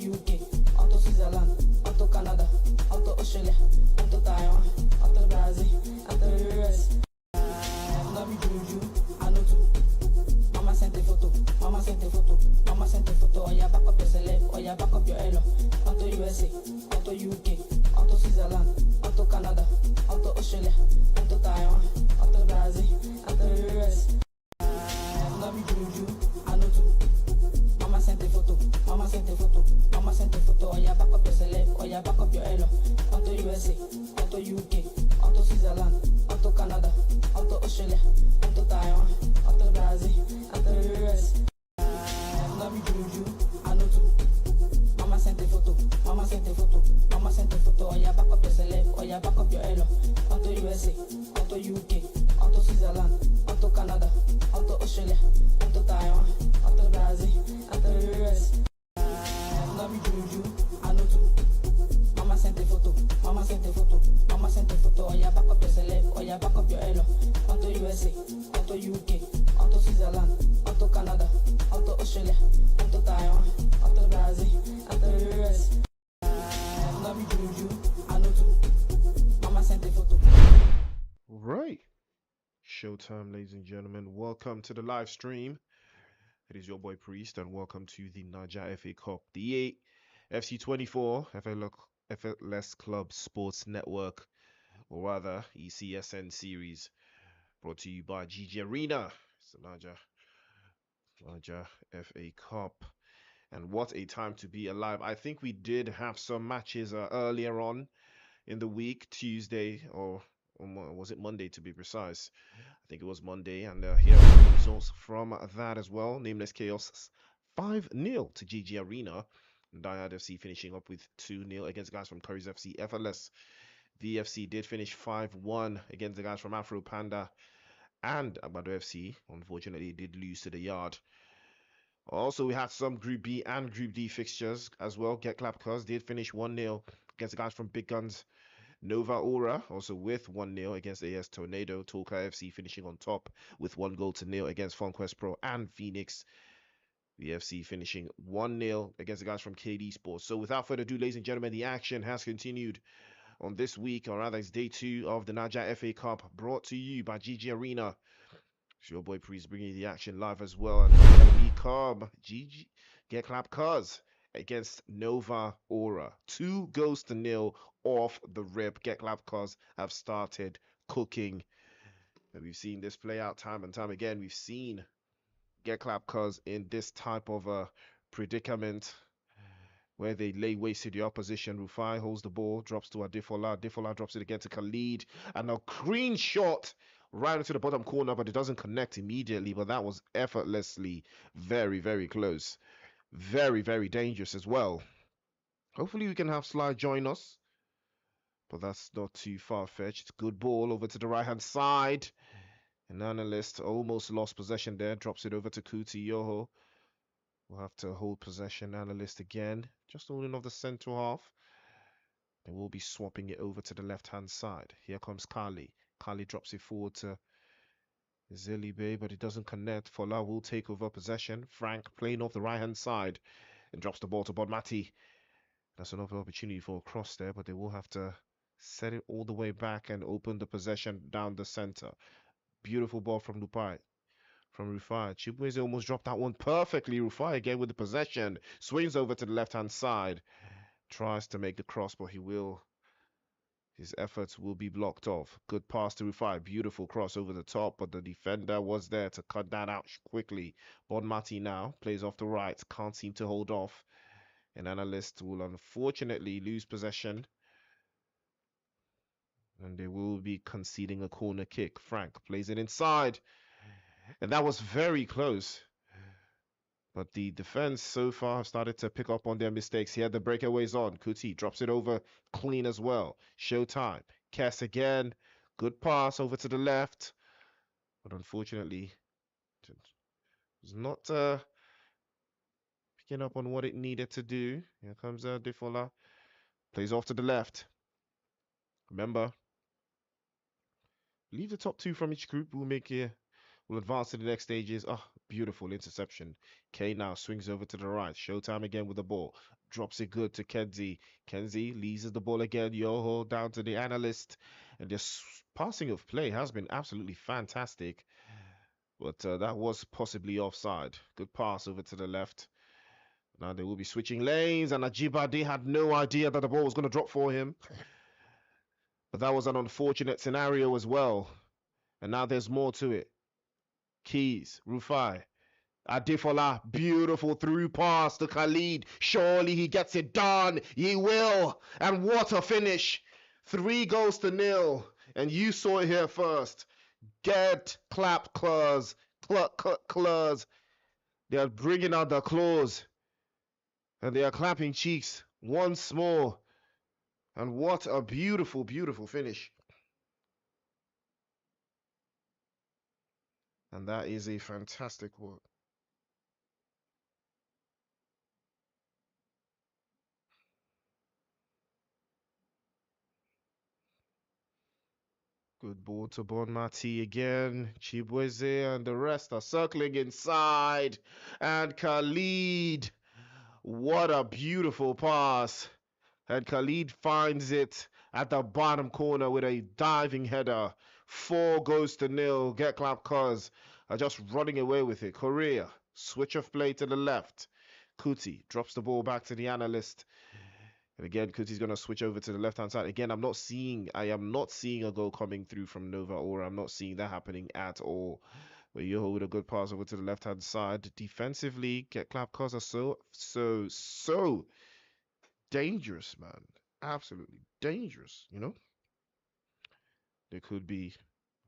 UK, onto Switzerland, onto Canada, onto Australia, onto Taiwan, onto Brazil, onto the US. No be juju, I know too. Mama sent a photo, mama sent a photo, mama sent a photo. Oh yeah, back up your celeb, oh yeah, back up your elo. Onto USA, onto UK, onto Switzerland, onto Canada, onto Australia, onto Taiwan, onto Brazil, onto the US. No be juju, I know too. Mama sent a photo, mama sent a photo, mama sent a photo. Oh yeah, back up your celeb, oh yeah, back up your elo. Onto USA, onto UK, onto Switzerland, onto Canada, onto Australia, onto Taiwan, onto Brazil, onto the US. No be juju, I know too. Mama sent a photo, mama sent a photo, mama sent a photo. Oh yeah, back up your celeb, oh yeah, back up your elo. Onto USA, onto UK, onto Switzerland, onto Canada, onto Australia, onto Taiwan, onto Brazil, onto the US. No be juju, I know too. Mama sent a photo, mama sent a photo, mama sent a photo. Oh yeah, back up your celeb, oh yeah, back up your elo. Onto USA, onto UK, onto Switzerland, onto Canada, onto Australia, onto Taiwan, onto Brazil, onto the US. No be juju, I know too. Mama sent a photo. Right. Showtime, ladies and gentlemen. Welcome to the live stream. It is your boy Priest, and welcome to the Naija FA Cup, the FC24 FLS Club Sports Network, or rather ECSN series, brought to you by GG Arena. It's the Naija FA Cup. And what a time to be alive. I think we did have some matches earlier on in the week, Tuesday, or was it Monday to be precise? I think it was Monday, and here are the results from that as well. Nameless Chaos 5-0 to GG Arena. And Diehard FC finishing up with 2-0 against the guys from Curry's FC. FLS VFC did finish 5-1 against the guys from Afro Panda. And Agbado FC, unfortunately, did lose to the Yard. Also, we had some Group B and Group D fixtures as well. Get Clap Cuz did finish 1-0 against the guys from Big Guns. Nova Aura also with 1-0 against AS Tornado. Tulka FC finishing on top with 1-0 against FunQuest Pro, and Phoenix VFC finishing 1-0 against the guys from KD Sports. So without further ado, ladies and gentlemen, the action has continued on this week, or rather it's day 2 of the Naija FA Cup, brought to you by GG Arena. It's your boy Priest bringing you the action live as well. And here we come. GG Get Clap Cuz against Nova Aura. 2-0 off the rip. Get Clap Cuz have started cooking. And we've seen this play out time and time again. We've seen Get Clap Cuz in this type of a predicament where they lay waste to the opposition. Rufai holds the ball, drops to Adefola. Adefola drops it again to Khalid. And a clean shot right into the bottom corner, but it doesn't connect immediately. But that was effortlessly very, very close. Very, very dangerous as well. Hopefully we can have Sly join us. But that's not too far-fetched. Good ball over to the right-hand side. An analyst almost lost possession there. Drops it over to Kuti Yoho. We'll have to hold possession. Analyst again. Just holding off the central half. They will be swapping it over to the left-hand side. Here comes Kali. Kali drops it forward to Zilibe, but it doesn't connect. Fola will take over possession. Frank playing off the right-hand side and drops the ball to Bodmati. That's another opportunity for a cross there, but they will have to set it all the way back and open the possession down the center. Beautiful ball from Rufai. Chibueze almost dropped that one perfectly. Rufai again with the possession. Swings over to the left-hand side. Tries to make the cross, but his efforts will be blocked off. Good pass to Rufai. Beautiful cross over the top, but the defender was there to cut that out quickly. Bodmati now plays off the right. Can't seem to hold off. An analyst will unfortunately lose possession. And they will be conceding a corner kick. Frank plays it inside. And that was very close. But the defense so far have started to pick up on their mistakes. Here the breakaways on. Kuti drops it over clean as well. Showtime. Kess again. Good pass over to the left. But unfortunately, it was not picking up on what it needed to do. Here comes Defola. Plays off to the left. Remember, leave the top 2 from each group. We'll advance to the next stages. Beautiful interception. K now swings over to the right. Showtime again with the ball. Drops it good to Kenzie. Kenzie leases the ball again. Yoho down to the analyst. And this passing of play has been absolutely fantastic. But that was possibly offside. Good pass over to the left. Now they will be switching lanes. And Ajibade had no idea that the ball was going to drop for him. But that was an unfortunate scenario as well. And now there's more to it. Keys, Rufai, Adefola, beautiful through pass to Khalid. Surely he gets it done. He will. And what a finish. 3-0. And you saw it here first. Get clap claws. Claws. They are bringing out the claws. And they are clapping cheeks once more. And what a beautiful, beautiful finish. And that is a fantastic work. Good ball to Bonmati again. Chibueze and the rest are circling inside. And Khalid. What a beautiful pass. And Khalid finds it at the bottom corner with a diving header. 4-0. Get clap cuz are just running away with it. Korea. Switch of play to the left. Kuti drops the ball back to the analyst. And again, Kuti's going to switch over to the left-hand side. Again, I am not seeing a goal coming through from Nova Aura. I'm not seeing that happening at all. But Yoho with a good pass over to the left-hand side. Defensively, Get Clap cause are so dangerous, man. Absolutely dangerous, you know? There could be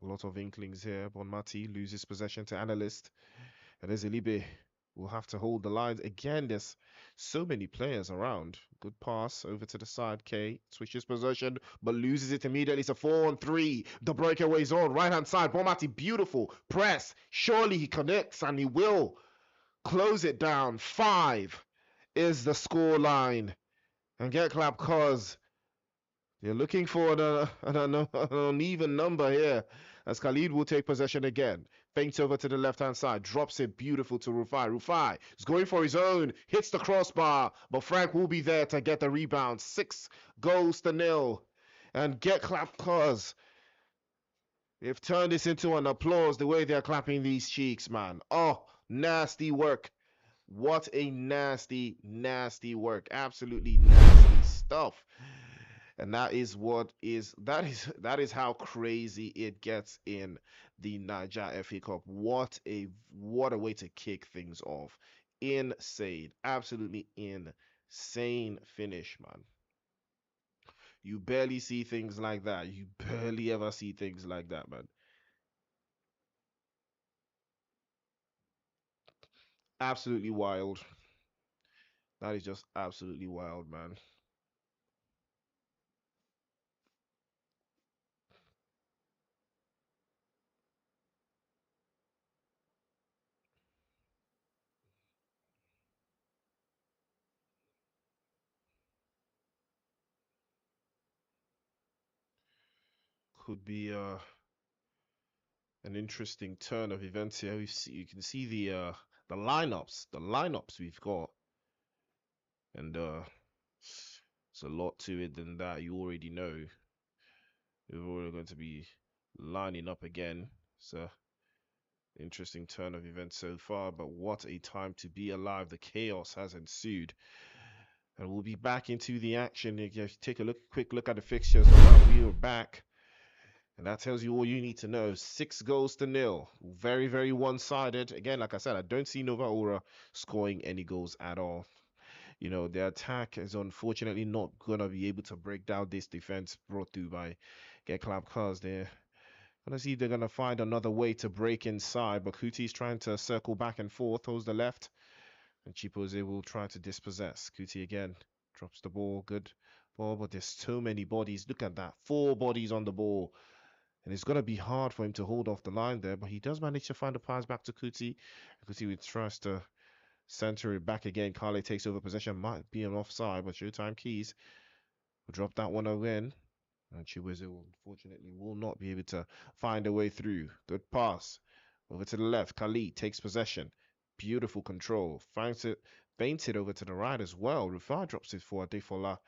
a lot of inklings here. Bonmati loses possession to analyst. And there's Elibe. Will have to hold the lines. Again, there's so many players around. Good pass over to the side. K switches possession, but loses it immediately. It's a 4-on-3. The breakaway's on. Right-hand side. Bonmati, beautiful. Press. Surely he connects, and he will close it down. 5 is the score line. And Get Clap cause they're looking for an uneven number here. As Khalid will take possession again. Feints over to the left-hand side. Drops it beautiful to Rufai. Rufai is going for his own. Hits the crossbar. But Frank will be there to get the rebound. 6-0. And Get Clap cause they've turned this into an applause the way they're clapping these cheeks, man. Oh, nasty work. What a nasty, nasty work. Absolutely nasty stuff. And that is how crazy it gets in the Niger FA Cup. What a way to kick things off. Insane. Absolutely insane finish, man. You barely see things like that. You barely ever see things like that, man. Absolutely wild. That is just absolutely wild, man. Could be an interesting turn of events here. You can see the lineups we've got, and it's a lot to it than that. You already know. We're already going to be lining up again. So interesting turn of events so far, but what a time to be alive. The chaos has ensued. And we'll be back into the action. If you take a quick look at the fixtures, we are back. And that tells you all you need to know. 6-0. Very, very one-sided. Again, like I said, I don't see Nova Aura scoring any goals at all. You know, their attack is unfortunately not going to be able to break down this defense brought through by Get Clap cars. They're going to see if they're going to find another way to break inside. But Kuti's trying to circle back and forth, holds the left. And Chipoze will try to dispossess. Kuti again drops the ball. Good ball, but there's so many bodies. Look at that. 4 bodies on the ball. And it's going to be hard for him to hold off the line there, but he does manage to find a pass back to Kuti. Kuti tries to center it back again. Kale takes over possession. Might be an offside, but Showtime Keys will drop that one again. And Chibueze unfortunately will not be able to find a way through. Good pass. Over to the left, Khalid takes possession. Beautiful control. Finds it, feints it over to the right as well. Rufai drops it for Adefola.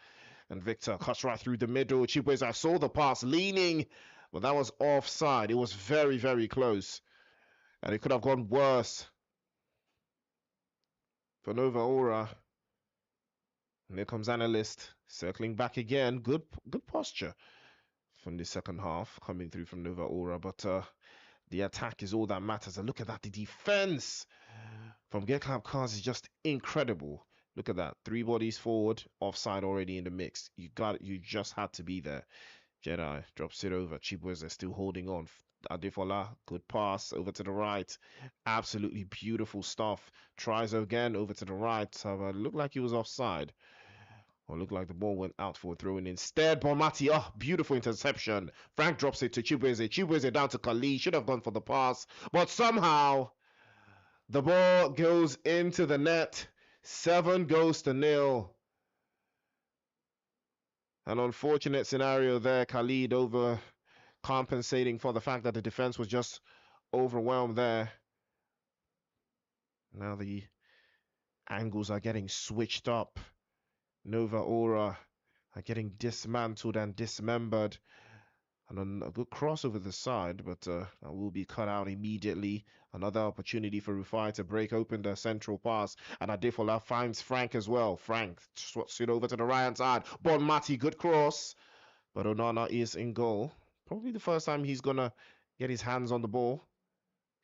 And Victor cuts right through the middle. Chibueze, I saw the pass leaning, but that was offside. It was very, very close. And it could have gone worse for Nova Aura. And here comes Analyst, circling back again. Good posture from the second half coming through from Nova Aura. But the attack is all that matters. And look at that. The defense from Get Club Cars is just incredible. Look at that. 3 bodies forward, offside already in the mix. You just had to be there. Jedi drops it over. Chibueze still holding on. Adefola, good pass over to the right. Absolutely beautiful stuff. Tries again over to the right. Looked like he was offside. Or looked like the ball went out for a throw in. Instead, Bonmati, beautiful interception. Frank drops it to Chibueze. Chibueze down to Khalid. Should have gone for the pass. But somehow, the ball goes into the net. 7 goes to 0. An unfortunate scenario there. Khalid over compensating for the fact that the defense was just overwhelmed there. Now the angles are getting switched up. Nova Aura are getting dismantled and dismembered. And a good cross over the side, but that will be cut out immediately. Another opportunity for Rufai to break open the central pass. And Adefola finds Frank as well. Frank swaps it over to the right-hand side. Bonmati, good cross. But Onana is in goal. Probably the first time he's going to get his hands on the ball.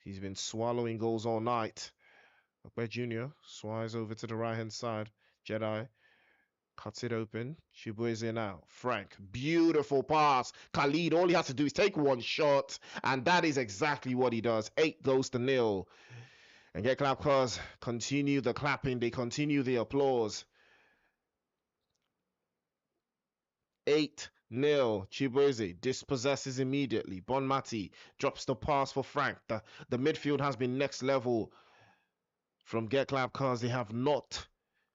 He's been swallowing goals all night. Okpe Jr. swires over to the right-hand side. Jedi cuts it open. Chibueze now. Frank. Beautiful pass. Khalid, all he has to do is take one shot. And that is exactly what he does. 8 goes to 0. And Get Club Cars continue the clapping. They continue the applause. 8-0. Chibueze dispossesses immediately. Bonmati drops the pass for Frank. The midfield has been next level from Get Club Cars. They have not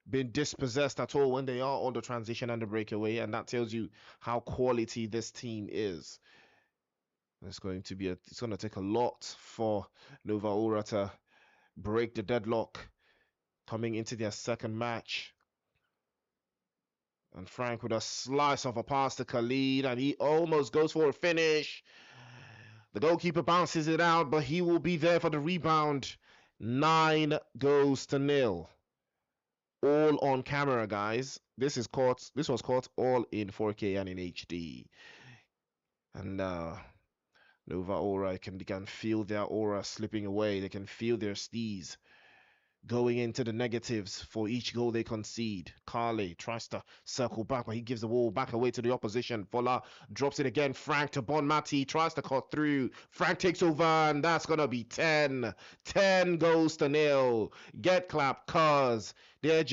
been dispossessed at all when they are on the transition and the breakaway, and that tells you how quality this team is. It's going to take a lot for Nova Aura to break the deadlock coming into their second match. And Frank with a slice of a pass to Khalid, and he almost goes for a finish. The goalkeeper bounces it out, but he will be there for the rebound. 9 goes to 0. All on camera, guys. This was caught all in 4K and in HD. And Nova Aura can feel their aura slipping away. They can feel their steez going into the negatives for each goal they concede. Kale tries to circle back, but he gives the ball back away to the opposition. Fola drops it again. Frank to Bonmati, tries to cut through. Frank takes over, and that's going to be 10. 10 goes to 0. Get Club Cars. They're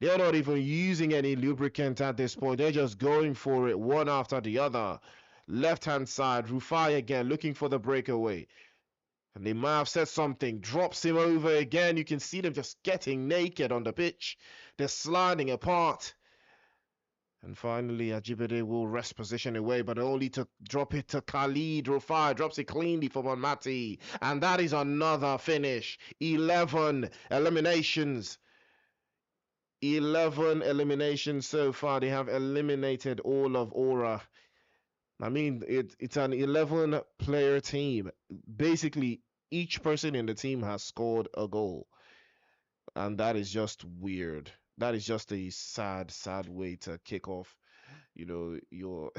not even using any lubricant at this point. They're just going for it one after the other. Left-hand side, Rufai again looking for the breakaway. And they might have said something. Drops him over again. You can see them just getting naked on the pitch. They're sliding apart. And finally, Ajibade will rest position away, but only to drop it to Khalid. Rufai drops it cleanly for Bonmati. And that is another finish. 11 eliminations. 11 eliminations so far. They have eliminated all of Aura. I mean, it's an 11-player team. Basically, each person in the team has scored a goal. And that is just weird. That is just a sad, sad way to kick off, your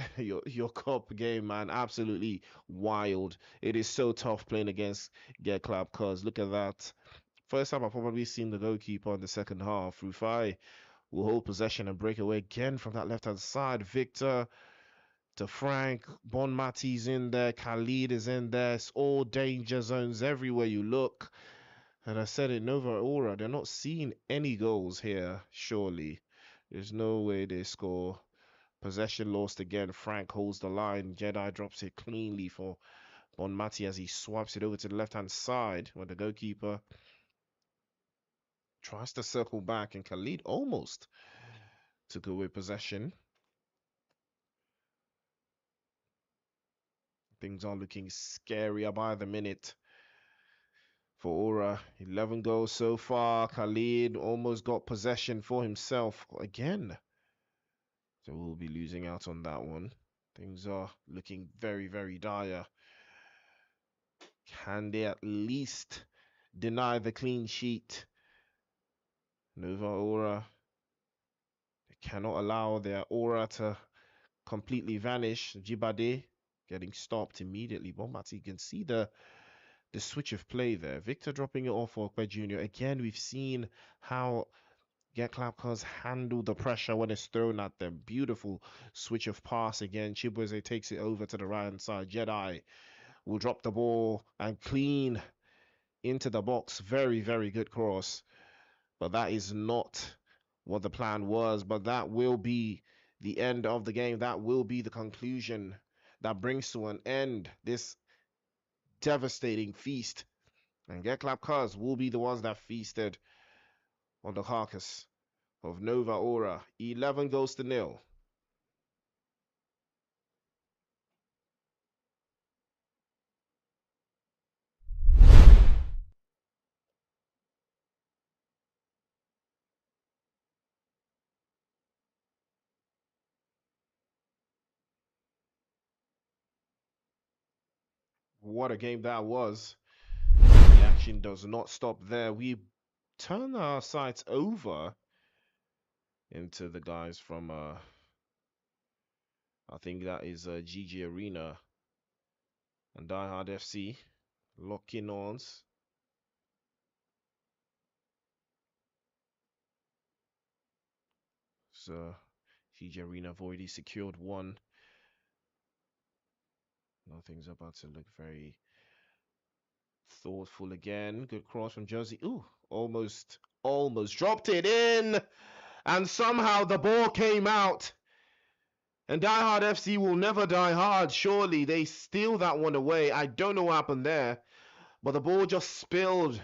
cup game, man. Absolutely wild. It is so tough playing against Get Club Cars. Look at that. First time I've probably seen the goalkeeper in the second half. Rufai will hold possession and break away again from that left-hand side. Victor to Frank. Bonmati's in there. Khalid is in there. It's all danger zones everywhere you look. And I said it, Nova Aura, they're not seeing any goals here, surely. There's no way they score. Possession lost again. Frank holds the line. Jedi drops it cleanly for Bonmati as he swipes it over to the left-hand side where the goalkeeper tries to circle back, and Khalid almost took away possession. Things are looking scarier by the minute for Aura. 11 goals so far. Khalid almost got possession for himself again. So we'll be losing out on that one. Things are looking very, very dire. Can they at least deny the clean sheet? Nova Aura. They cannot allow their aura to completely vanish. Jibade getting stopped immediately. Bombati, you can see the switch of play there. Victor dropping it off for Okwe Jr. Again, we've seen how Get Clapcars handle the pressure when it's thrown at them. Beautiful switch of pass again. Chibueze takes it over to the right hand side. Jedi will drop the ball and clean into the box. Very, very good cross. But that is not what the plan was. But that will be the end of the game. That will be the conclusion that brings to an end this devastating feast. And Get Clapcars will be the ones that feasted on the carcass of Nova Aura. 11 goes to 0. What a game that was. The action does not stop there. We turn our sights over into the guys from, I think that is GG Arena and Die Hard FC. Locking ons. So GG Arena have already secured one. Nothing's about to look very thoughtful again. Good cross from Jersey. Ooh, almost dropped it in. And somehow the ball came out. And Die Hard FC will never die hard. Surely they steal that one away. I don't know what happened there. But the ball just spilled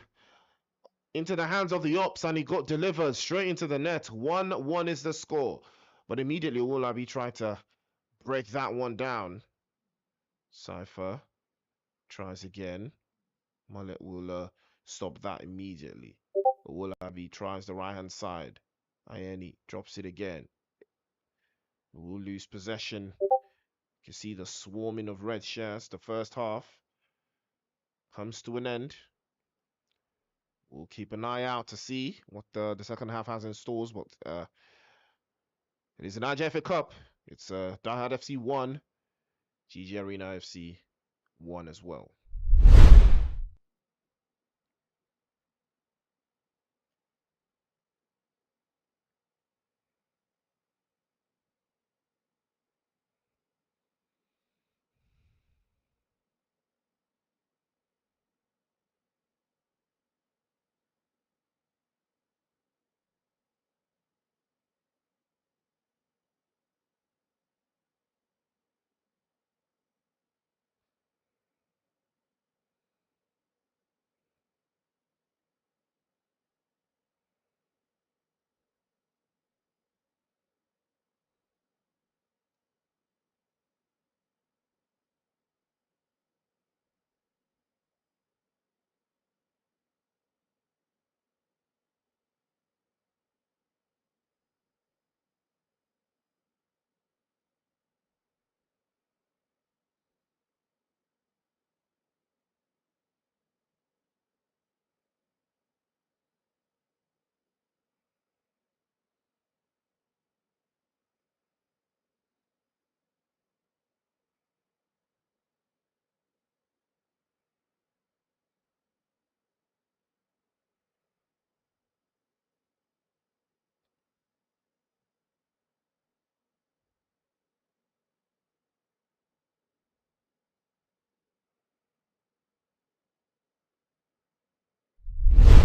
into the hands of the Ops and it got delivered straight into the net. 1-1 is the score. But immediately Olabi tried to break that one down. Cypher tries again. Mullet will stop that immediately. Olabi tries the right hand side. Ayeni drops it again. We'll lose possession. You can see the swarming of red shirts. The first half comes to an end. We'll keep an eye out to see what the second half has in stores. But it is an Niger FA Cup. It's Die Hard FC 1, GG Arena FC 1 as well.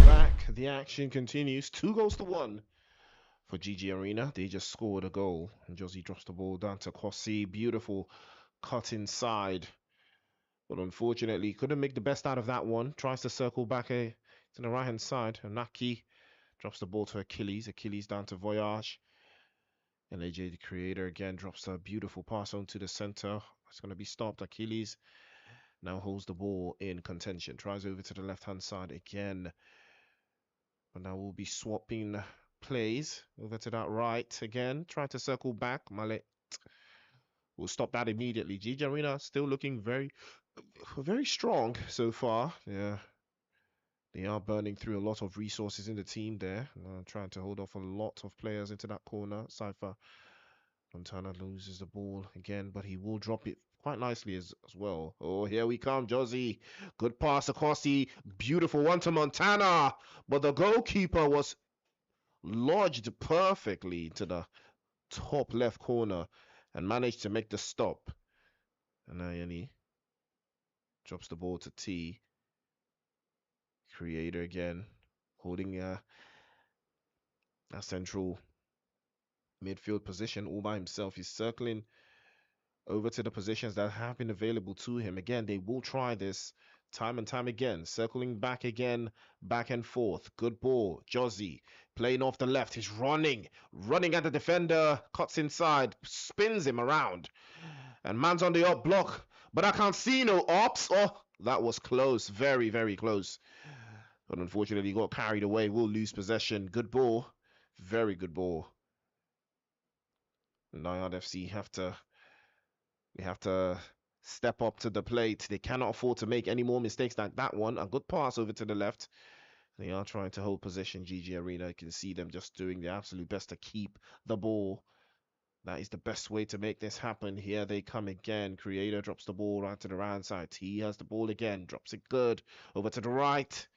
Back, the action continues. 2 goals to 1 for GG Arena. They just scored a goal. And Josie drops the ball down to Kwasi. Beautiful cut inside. But unfortunately, couldn't make the best out of that one. Tries to circle back to the right hand side. And Naki drops the ball to Achilles. Achilles down to Voyage. And AJ, the creator, again drops a beautiful pass onto the center. It's going to be stopped. Achilles Now holds the ball in contention. Tries over to the left-hand side again. But now we'll be swapping plays over to that right again. Try to circle back. Male will stop that immediately. GG Arena still looking very strong so far. Yeah. They are burning through a lot of resources in the team there. Trying to hold off a lot of players into that corner. Cypher Montana loses the ball again, but he will drop it quite nicely as well. Oh, here we come, Josie. Good pass across the beautiful one to Montana, but the goalkeeper was lodged perfectly to the top left corner and managed to make the stop. And Ayani drops the ball to T. Creator again, holding a central midfield position all by himself. He's circling over to the positions that have been available to him. Again, they will try this time and time again. Circling back again, back and forth. Good ball. Josie playing off the left. He's running at the defender. Cuts inside, spins him around. And man's on the up block. But I can't see no ops. Oh, that was close. Very, very close. But unfortunately, he got carried away. We'll lose possession. Good ball. Very good ball. Nayard FC have to step up to the plate. They cannot afford to make any more mistakes like that one. A good pass over to the left. They are trying to hold possession. GG Arena, you can see them just doing their absolute best to keep the ball. That is the best way to make this happen. Here they come again. Creator drops the ball right to the right side. He has the ball again. Drops it good. Over to the right.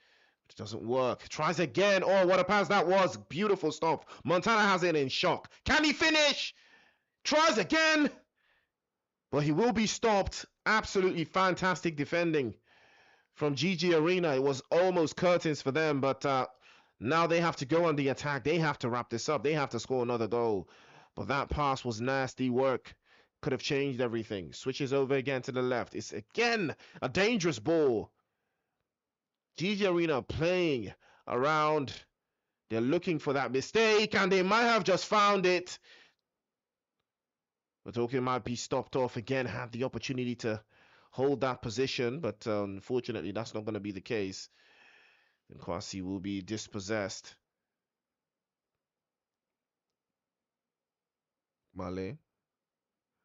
It doesn't work. Tries again. Oh, what a pass that was. Beautiful stop. Montana has it in shock. Can he finish? Tries again. But he will be stopped. Absolutely fantastic defending from GG Arena. It was almost curtains for them, but now they have to go on the attack. They have to wrap this up. They have to score another goal. But that pass was nasty work. Could have changed everything. Switches over again to the left. It's again a dangerous ball. GG Arena playing around. They're looking for that mistake, and they might have just found it. But Tokyo might be stopped off again. Had the opportunity to hold that position, but unfortunately, that's not going to be the case. And Kwasi will be dispossessed. Male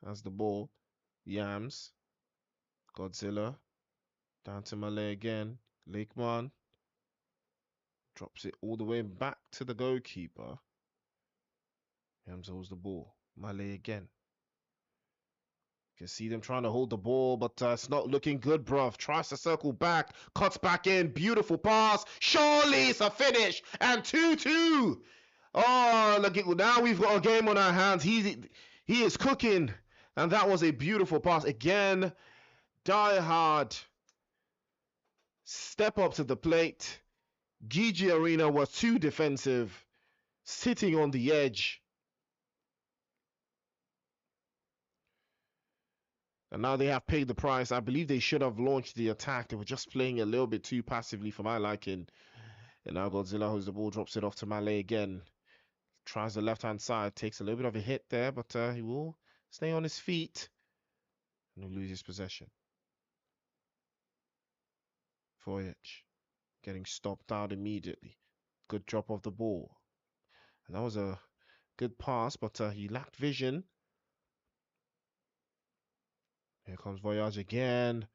has the ball. Yams. Godzilla. Down to Male again. Lakeman drops it all the way back to the goalkeeper. Yams holds the ball. Male again. You can see them trying to hold the ball, but it's not looking good, bruv. Tries to circle back, cuts back in, beautiful pass. Surely it's a finish, and 2-2. Oh, look, now we've got a game on our hands. He is cooking, and that was a beautiful pass. Again, die hard. Step up to the plate. GG Arena was too defensive, sitting on the edge. And now they have paid the price. I believe they should have launched the attack. They were just playing a little bit too passively for my liking. And now Godzilla holds the ball, drops it off to Male again. Tries the left-hand side. Takes a little bit of a hit there, but he will stay on his feet. And he'll lose his possession. Voyage getting stopped out immediately. Good drop of the ball. And that was a good pass, but he lacked vision. Here comes Voyage again.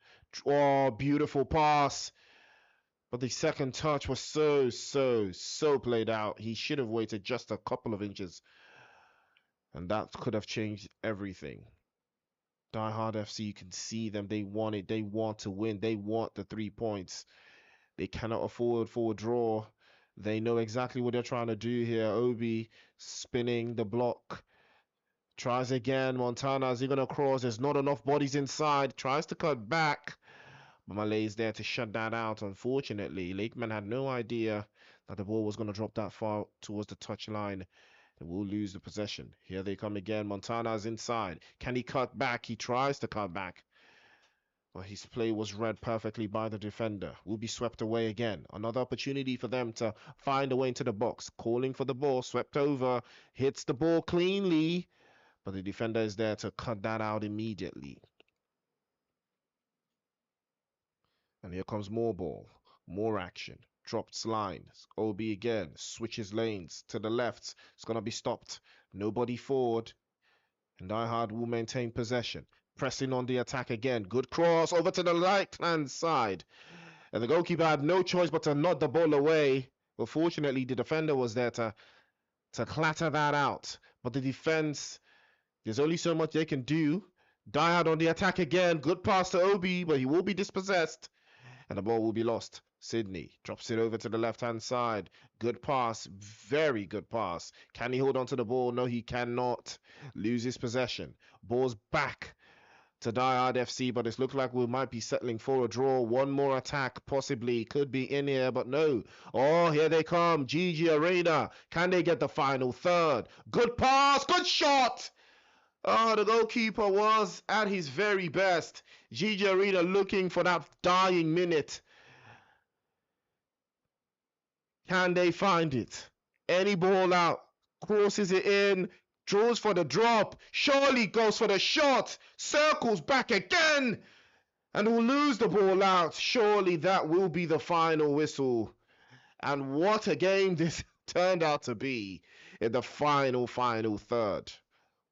Oh, beautiful pass. But the second touch was so played out. He should have waited just a couple of inches. And that could have changed everything. Die Hard FC, you can see them. They want it. They want to win. They want the 3 points. They cannot afford for a draw. They know exactly what they're trying to do here. Obi spinning the block. Tries again. Montana, is he going to cross? There's not enough bodies inside. Tries to cut back. But Malay is there to shut that out, unfortunately. Lakeman had no idea that the ball was going to drop that far towards the touchline. And we'll lose the possession. Here they come again. Montana's inside. Can he cut back? He tries to cut back. But his play was read perfectly by the defender. Will be swept away again. Another opportunity for them to find a way into the box. Calling for the ball. Swept over. Hits the ball cleanly. But the defender is there to cut that out immediately. And here comes more ball, more action. Drops lines. Obi again switches lanes to the left. It's gonna be stopped. Nobody forward. And Die Hard will maintain possession. Pressing on the attack again. Good cross over to the right hand side. And the goalkeeper had no choice but to nod the ball away. But fortunately, the defender was there to clatter that out. But the defense, there's only so much they can do. Die Hard on the attack again. Good pass to Obi, but he will be dispossessed. And the ball will be lost. Sydney drops it over to the left-hand side. Good pass. Very good pass. Can he hold on to the ball? No, he cannot. Loses possession. Ball's back to Die Hard FC, but it looks like we might be settling for a draw. One more attack, possibly. Could be in here, but no. Oh, here they come. GG Arena. Can they get the final third? Good pass. Good shot. Oh, the goalkeeper was at his very best. Gigi Arena looking for that dying minute. Can they find it? Any ball out. Crosses it in. Draws for the drop. Surely goes for the shot. Circles back again. And will lose the ball out. Surely that will be the final whistle. And what a game this turned out to be in the final third.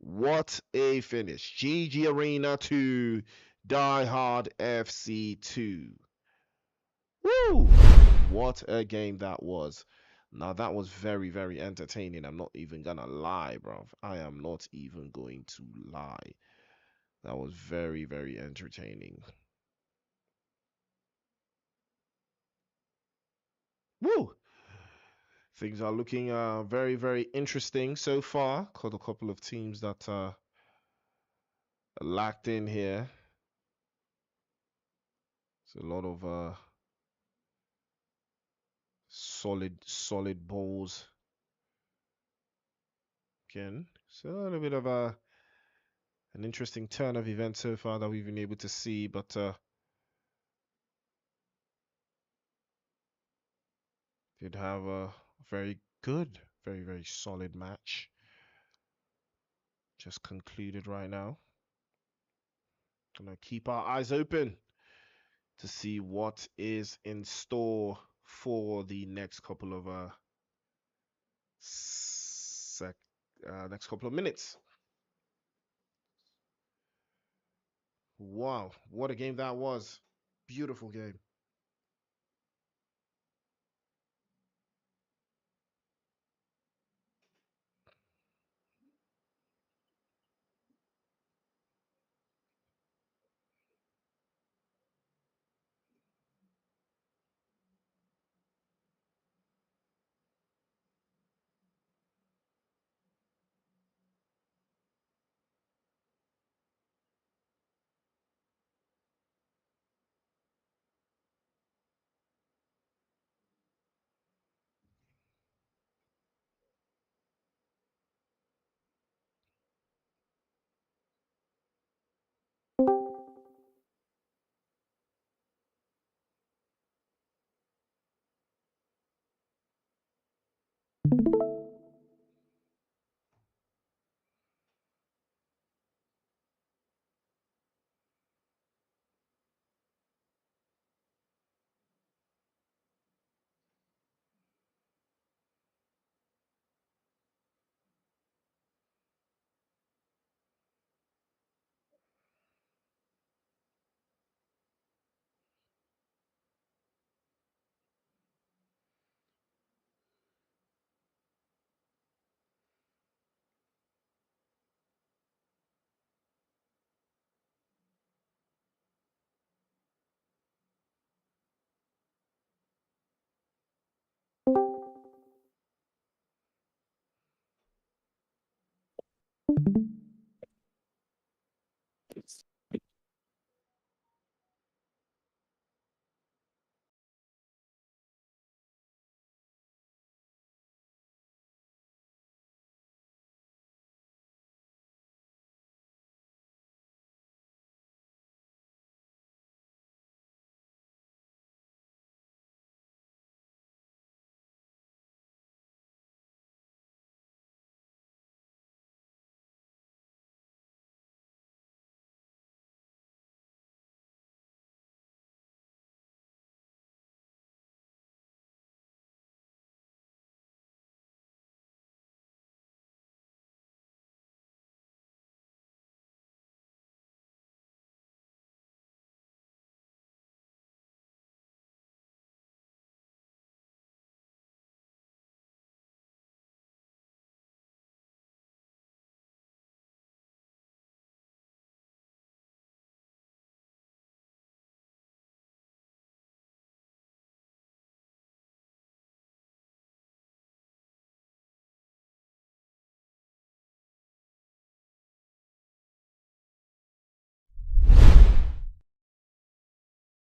What a finish. GG Arena 2, Die Hard FC 2. Woo! What a game that was. Now, that was very, very entertaining. I'm not even gonna lie, bro. I am not even going to lie. That was very, very entertaining. Woo! Things are looking very, very interesting so far. Got a couple of teams that lacked in here. It's a lot of solid balls. Again, so a little bit of an interesting turn of events so far that we've been able to see, but did have a very good, very, very solid match. Just concluded right now. Gonna keep our eyes open to see what is in store for the next couple of next couple of minutes. Wow, what a game that was. Beautiful game.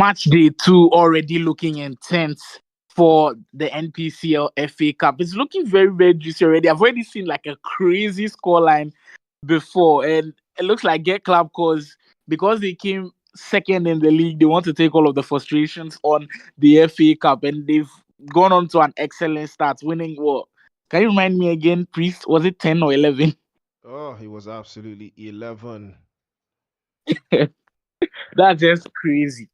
Match day 2 already looking intense for the NPCL FA Cup. It's looking very, very juicy already. I've already seen like a crazy scoreline before, and it looks like Get Club because they came second in the league, they want to take all of the frustrations on the FA Cup, and they've gone on to an excellent start, winning what? Can you remind me again, Priest? Was it 10 or 11? Oh, he was absolutely 11. That's just crazy.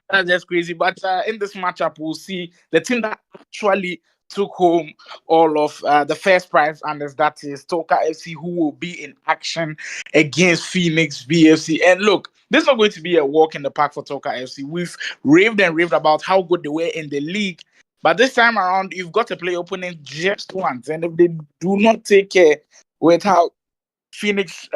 That's just crazy. But in this matchup, we'll see the team that actually took home all of the first prize, and that is Toka FC, who will be in action against Phoenix VFC. And look, this is not going to be a walk in the park for Toka FC. We've raved and raved about how good they were in the league. But this time around, you've got to play opponent just once. And if they do not take care with how Phoenix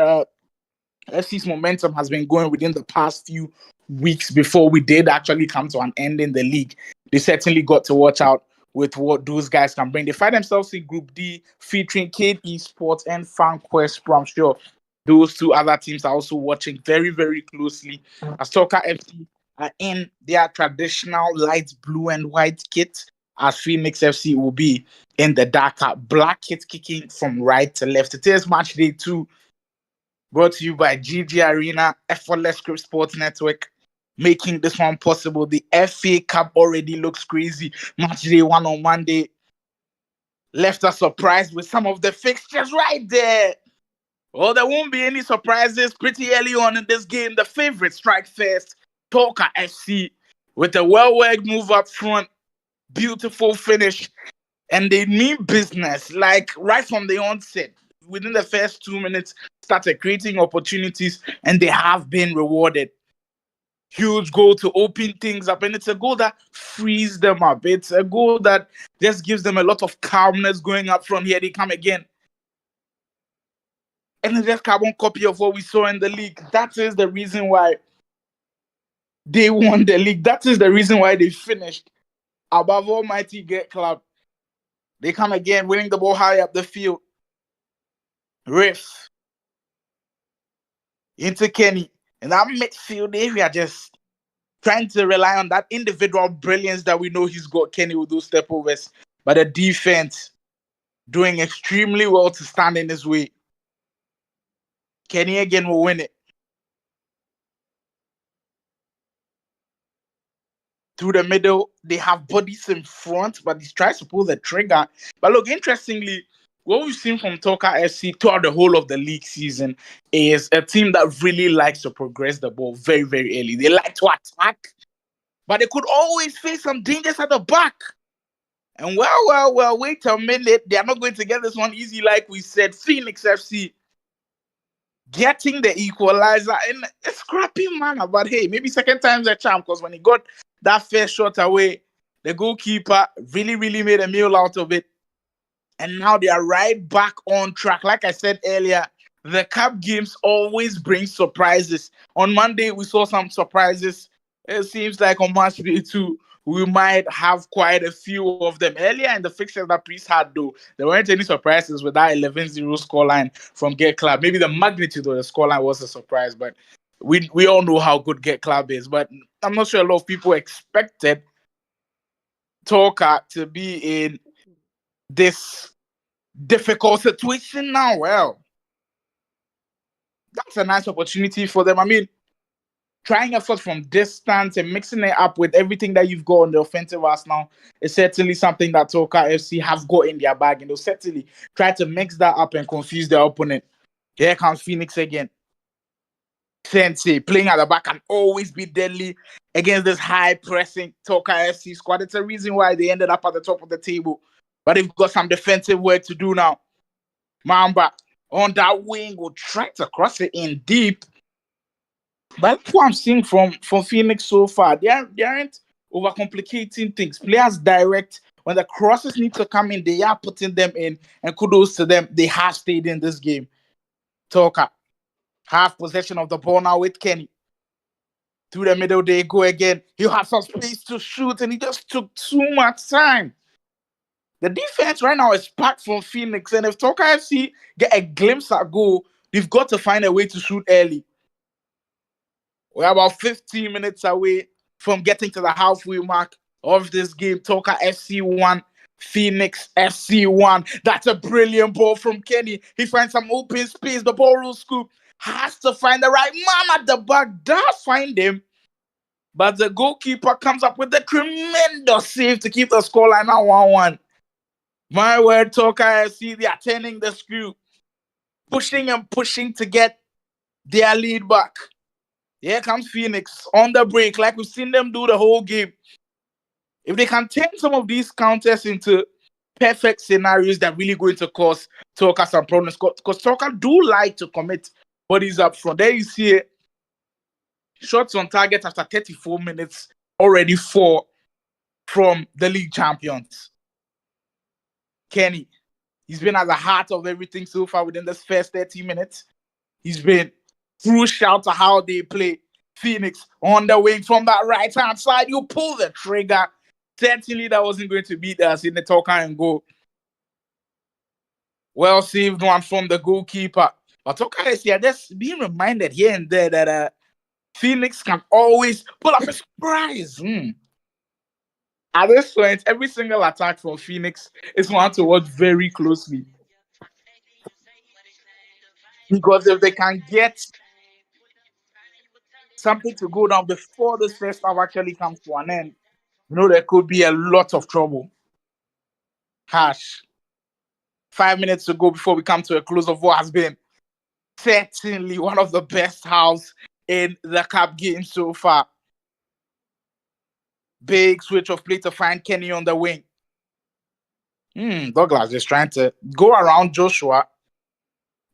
FC's momentum has been going within the past few weeks before we did actually come to an end in the league, they certainly got to watch out with what those guys can bring. They find themselves in Group D, featuring KD Sports and FanQuest Pro. I'm sure those two other teams are also watching very, very closely as Toka FC are in their traditional light blue and white kit, as Phoenix FC will be in the darker black kit, kicking from right to left. It is match day 2, brought to you by GG Arena, Effortless Script Sports Network, making this one possible. The FA Cup already looks crazy. Match day 1 on Monday left us surprised with some of the fixtures right there. Well, there won't be any surprises pretty early on in this game. The favorite strike first, Toka FC, with a well-worked move up front, beautiful finish, and they mean business, like right from the onset. Within the first 2 minutes, started creating opportunities, and they have been rewarded. Huge goal to open things up, and it's a goal that frees them up. It's a goal that just gives them a lot of calmness going up front. Here they come again. And it's just carbon copy of what we saw in the league. That is the reason why they won the league. That is the reason why they finished above almighty Get Club. They come again, winning the ball high up the field. Riff into Kenny. And that midfield area, just trying to rely on that individual brilliance that we know he's got, Kenny, with those step overs. But the defense doing extremely well to stand in his way. Kenny again will win it. Through the middle, they have bodies in front, but he tries to pull the trigger. But look, interestingly, what we've seen from Toka FC throughout the whole of the league season is a team that really likes to progress the ball very, very early. They like to attack, but they could always face some dangers at the back. And well, wait a minute. They are not going to get this one easy, like we said. Phoenix FC getting the equalizer in a scrappy manner. But hey, maybe second time's a charm, because when he got that first shot away, the goalkeeper really, really made a meal out of it. And now they are right back on track. Like I said earlier, the cup games always bring surprises. On Monday, we saw some surprises. It seems like on match day 2, we might have quite a few of them. Earlier in the fixtures that Priest had, though, there weren't any surprises with that 11-0 scoreline from Get Club. Maybe the magnitude of the scoreline was a surprise, but we all know how good Get Club is. But I'm not sure a lot of people expected Toka to be in this difficult situation now. Well, that's a nice opportunity for them. I mean, trying effort from distance and mixing it up with everything that you've got on the offensive arsenal is certainly something that Toka FC have got in their bag, and they'll certainly try to mix that up and confuse their opponent. Here comes Phoenix again. Sensei playing at the back can always be deadly against this high pressing Toka FC squad. It's a reason why they ended up at the top of the table. But they've got some defensive work to do now. Mamba on that wing will try to cross it in deep. But that's what I'm seeing from Phoenix so far. They aren't overcomplicating things. Players direct. When the crosses need to come in, they are putting them in. And kudos to them. They have stayed in this game. Toka, half possession of the ball now with Kenny. Through the middle, they go again. He'll have some space to shoot, and he just took too much time. The defense right now is packed from Phoenix, and if Toka FC get a glimpse at goal, they've got to find a way to shoot early. We're about 15 minutes away from getting to the halfway mark of this game. Toka FC 1, Phoenix FC 1. That's a brilliant ball from Kenny. He finds some open space. The ball will scoop. Has to find the right man at the back. Does find him. But the goalkeeper comes up with a tremendous save to keep the scoreline at 1-1. My word, Toka FC, they are turning the screw. Pushing and pushing to get their lead back. Here comes Phoenix on the break, like we've seen them do the whole game. If they can turn some of these counters into perfect scenarios that really going to cause Toka some problems, because Toka do like to commit bodies up front. There you see it. Shots on target after 34 minutes, already 4 from the league champions. Kenny, he's been at the heart of everything so far within this first 30 minutes. He's been crucial to how they play. Phoenix on the wing from that right-hand side. You pull the trigger. Certainly that wasn't going to beat us in the Toka and goal. Well saved one from the goalkeeper. But Toka is here just being reminded here and there that Phoenix can always pull up a surprise. At this point, every single attack from Phoenix is one to watch very closely. Because if they can get something to go down before this first half actually comes to an end, there could be a lot of trouble. 5 minutes to go before we come to a close of what has been certainly one of the best halves in the cup game so far. Big switch of play to find Kenny on the wing. Douglas is trying to go around Joshua.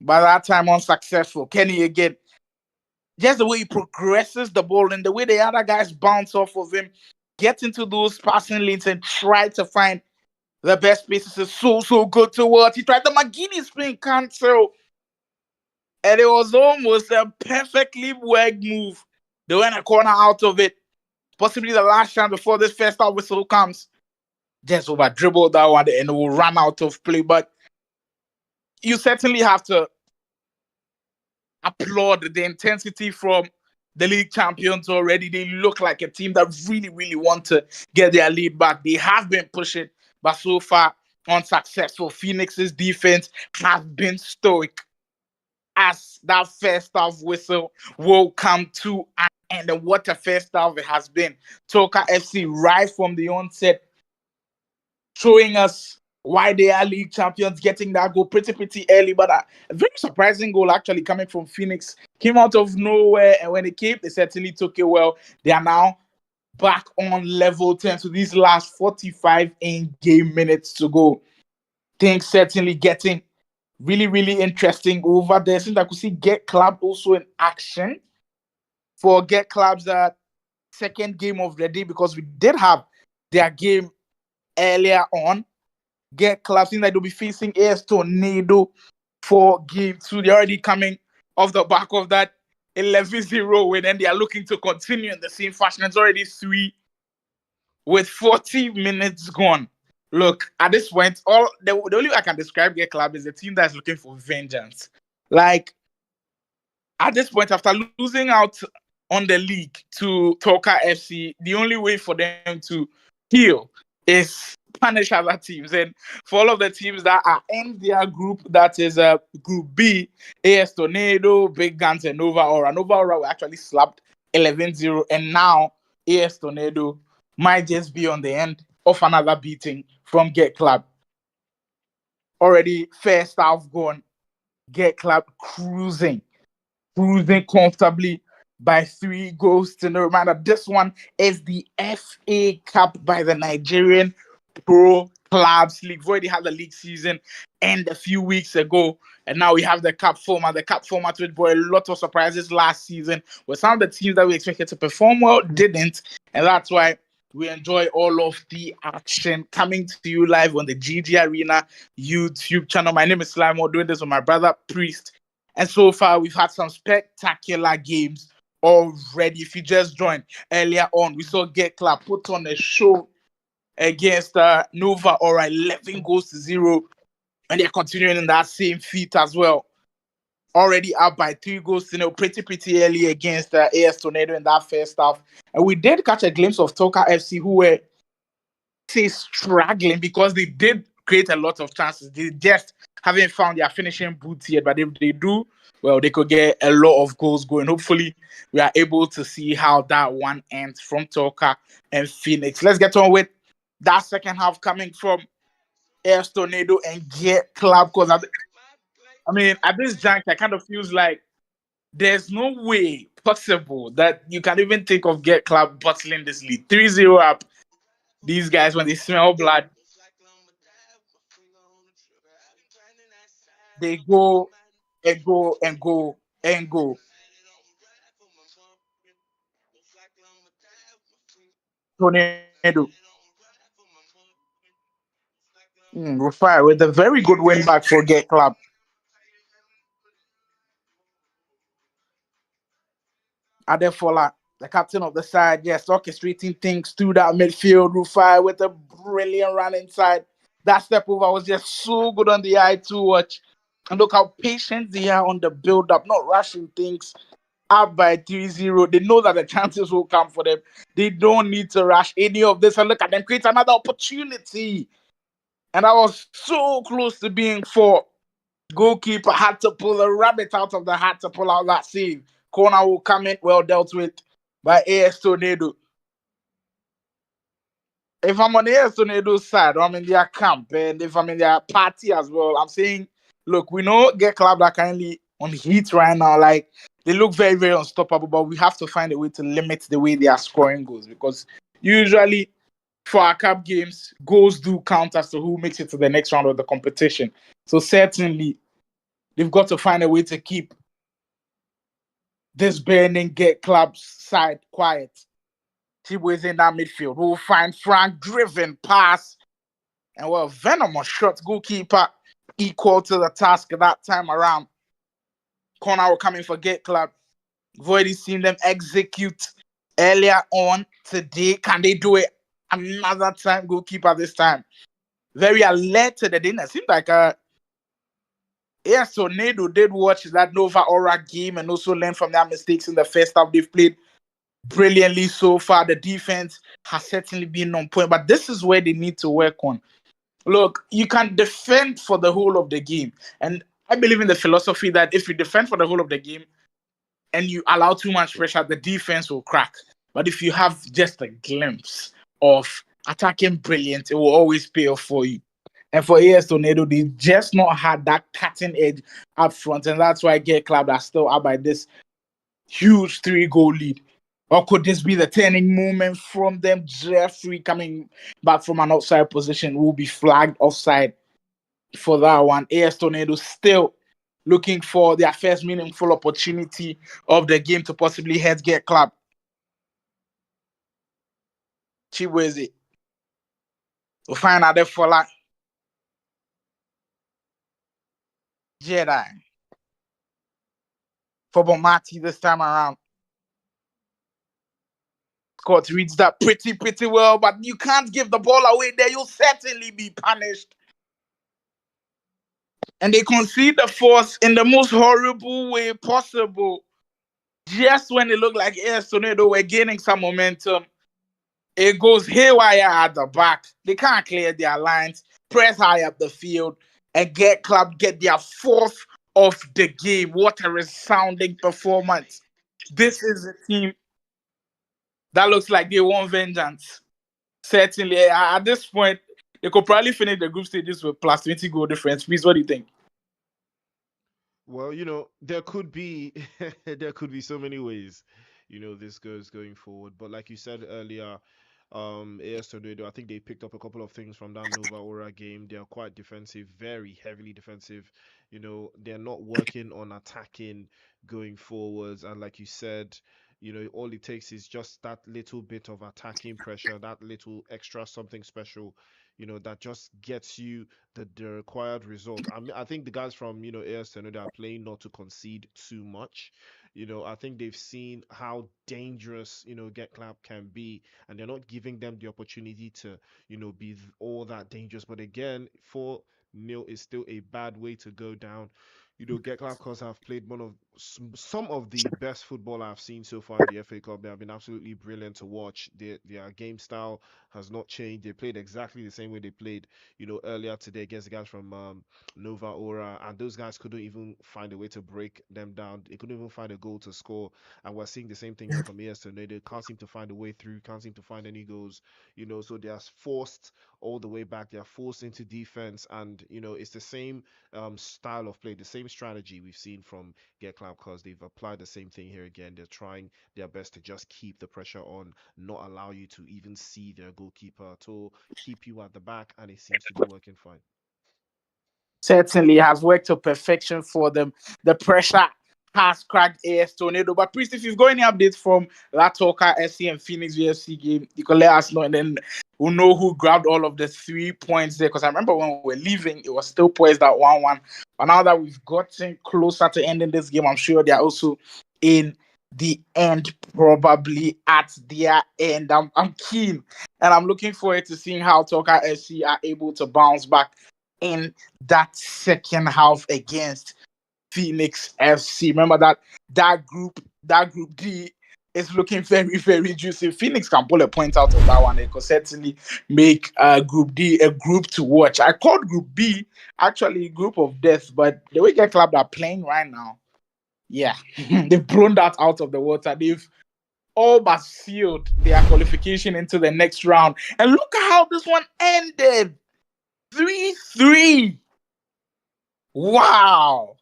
By that time, unsuccessful. Kenny again. Just the way he progresses the ball and the way the other guys bounce off of him, get into those passing lanes and try to find the best spaces is so good to watch. He tried the McGuinness spin cancel. And it was almost a perfectly worked move. They went a corner out of it. Possibly the last chance before this first half whistle comes. Just over dribble that one and it will run out of play. But you certainly have to applaud the intensity from the league champions already. They look like a team that really want to get their lead back. They have been pushing, but so far unsuccessful. Phoenix's defense has been stoic as that first half whistle will come to an end. And what a first half it has been. Toka FC right from the onset showing us why they are league champions, getting that goal pretty early, but a very surprising goal actually coming from Phoenix. Came out of nowhere, and when it came, they certainly took it well. They are now back on level 10. So these last 45 in-game minutes to go. Things certainly getting really interesting over there. Since I could see Get Club also in action for Get Club's second game of the day, because we did have their game earlier on. Get Club, seems like they'll be facing AS Tornado for game 2. They're already coming off the back of that 11-0 win, and they are looking to continue in the same fashion. It's already 3 with 40 minutes gone. Look, at this point, the only way I can describe Get Club is a team that's looking for vengeance. Like, at this point, after losing out on the league to Toka FC, the only way for them to heal is punish other teams. And for all of the teams that are in their group, that is Group B, AS Tornado, Big Guns, and Nova Aura. Nova Aura were actually slapped 11-0, and now AS Tornado might just be on the end of another beating from Get Club. Already first half gone. Get Club cruising comfortably by 3 goals to no. Reminder, this one is the FA Cup by the Nigerian Pro Clubs League. We've already had the league season end a few weeks ago, and now we have the cup format. The cup format, which brought a lot of surprises last season, where some of the teams that we expected to perform well didn't, and that's why we enjoy all of the action coming to you live on the GG Arena YouTube channel. My name is Slimo, doing this with my brother Priest, and so far we've had some spectacular games already. If you just joined earlier on, we saw Get Club put on a show against Nova Aura, 11 goals to 0, and they're continuing in that same feat as well. already up by 3 goals, pretty early against AS Tornado in that first half. And we did catch a glimpse of Toka FC, who were struggling because they did create a lot of chances. They just haven't found their finishing boots yet. But if they do, well, they could get a lot of goals going. Hopefully, we are able to see how that one ends from Toka and Phoenix. Let's get on with that second half coming from AS Tornado and Get Club. Because I mean, at this juncture, it kind of feels like there's no way possible that you can even think of Get Club bottling this lead. 3-0 up. These guys, when they smell blood, they go and go and go and go. Tornado. Rufai with a very good win back for Get Club. Adefola, the captain of the side, yes, orchestrating things through that midfield. Rufai with a brilliant run inside. That step over was just so good on the eye to watch. And look how patient they are on the build up, not rushing things up by 3-0. They know that the chances will come for them. They don't need to rush any of this. And look at them create another opportunity. And I was so close to being 4. Goalkeeper had to pull a rabbit out of the hat to pull out that save. Corner will come in, well dealt with by AS Tornado. If I'm on the AS Tornado side, I'm in their camp, and if I'm in their party as well, I'm saying, look, we know Get Club that currently on heat right now. Like, they look very, very unstoppable, but we have to find a way to limit the way they are scoring goals, because usually for our cup games, goals do count as to who makes it to the next round of the competition. So certainly, they've got to find a way to keep this burning Get Club side quiet. Chibueze in that midfield. We'll find Frank driven pass. And well, venomous shot. Goalkeeper equal to the task that time around. Corner will come in for Get Club. We've already seen them execute earlier on today. Can they do it another time? Goalkeeper this time. Very alert to the dinner. Seems like AS Tornado did watch that Nova Aura game and also learn from their mistakes in the first half. They've played brilliantly so far. The defense has certainly been on point, but this is where they need to work on. Look, you can defend for the whole of the game. And I believe in the philosophy that if you defend for the whole of the game and you allow too much pressure, the defense will crack. But if you have just a glimpse of attacking brilliance, it will always pay off for you. And for AS Tornado, they just not had that cutting edge up front. And that's why Get Club are still up by this huge 3-goal lead. Or could this be the turning moment from them? Jeffrey coming back from an outside position will be flagged offside for that one. AS Tornado still looking for their first meaningful opportunity of the game to possibly head Get Club. Chibueze. We'll find out there for like Jedi. For Bomati this time around. Scott reads that pretty well, but you can't give the ball away there. You'll certainly be punished. And they concede the force in the most horrible way possible. Just when it looked like AS Tornado were gaining some momentum, it goes haywire at the back. They can't clear their lines, press high up the field, and Get Club get their 4th of the game. What a resounding performance. This is a team that looks like they want vengeance. Certainly, at this point, they could probably finish the group stages with plus 20 goal difference. Please, what do you think? Well, there could be there could be so many ways, this goes going forward. But like you said earlier, AS Tornado, I think they picked up a couple of things from that Nova Aura game. They are quite defensive, very heavily defensive. They're not working on attacking going forwards. And like you said, all it takes is just that little bit of attacking pressure, that little extra something special, that just gets you the required result. I think the guys from, AS Tornado are playing not to concede too much. I think they've seen how dangerous, Get Clap can be, and they're not giving them the opportunity to, be all that dangerous. But again, 4-0 is still a bad way to go down. Get Cause have played some of the best football I've seen so far in the FA Cup. They have been absolutely brilliant to watch. Their game style has not changed. They played exactly the same way they played, earlier today against the guys from Nova Ora, and those guys couldn't even find a way to break them down. They couldn't even find a goal to score, and we're seeing the same thing here from AS Tornado. They can't seem to find a way through, can't seem to find any goals. So they are forced all the way back. They are forced into defense, and it's the same style of play, the same strategy we've seen from Get Club because they've applied the same thing here again. They're trying their best to just keep the pressure on, not allow you to even see their goalkeeper at all, keep you at the back, and it seems to be working fine. Certainly has worked to perfection for them. The pressure has cracked AS Tornado. But Priest, if you've got any updates from Latoka SC and Phoenix VFC game, you can let us know, and then we'll know who grabbed all of the 3 points there. Because I remember when we were leaving, it was still poised at 1-1. But now that we've gotten closer to ending this game, I'm sure they're also in the end, probably at their end. I'm keen, and I'm looking forward to seeing how Toka SC are able to bounce back in that second half against Phoenix FC. Remember that group D is looking very, very juicy. Phoenix can pull a point out of that one. They could certainly make Group D a group to watch. I called Group B actually a group of death, but the way Get Club are playing right now, yeah, they've blown that out of the water. They've all but sealed their qualification into the next round. And look at how this one ended. 3-3. Wow.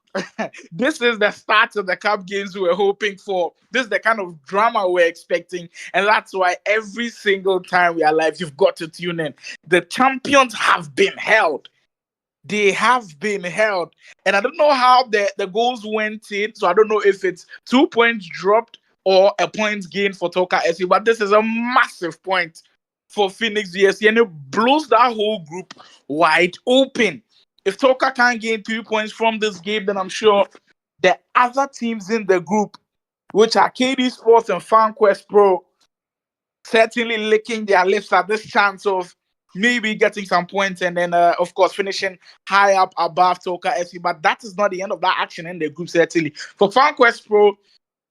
This is the start of the cup games we were hoping for. This is the kind of drama we're expecting. And that's why every single time we are live, you've got to tune in. The champions have been held. They have been held. And I don't know how the goals went in. So I don't know if it's 2 points dropped or a point gain for Toka SC. But this is a massive point for Phoenix VFC, and it blows that whole group wide open. If Toka can't gain 3 points from this game, then I'm sure the other teams in the group, which are KD Sports and FanQuest Pro, certainly licking their lips at this chance of maybe getting some points and then, of course, finishing high up above Toka FC. But that is not the end of that action in the group, certainly. For FanQuest Pro,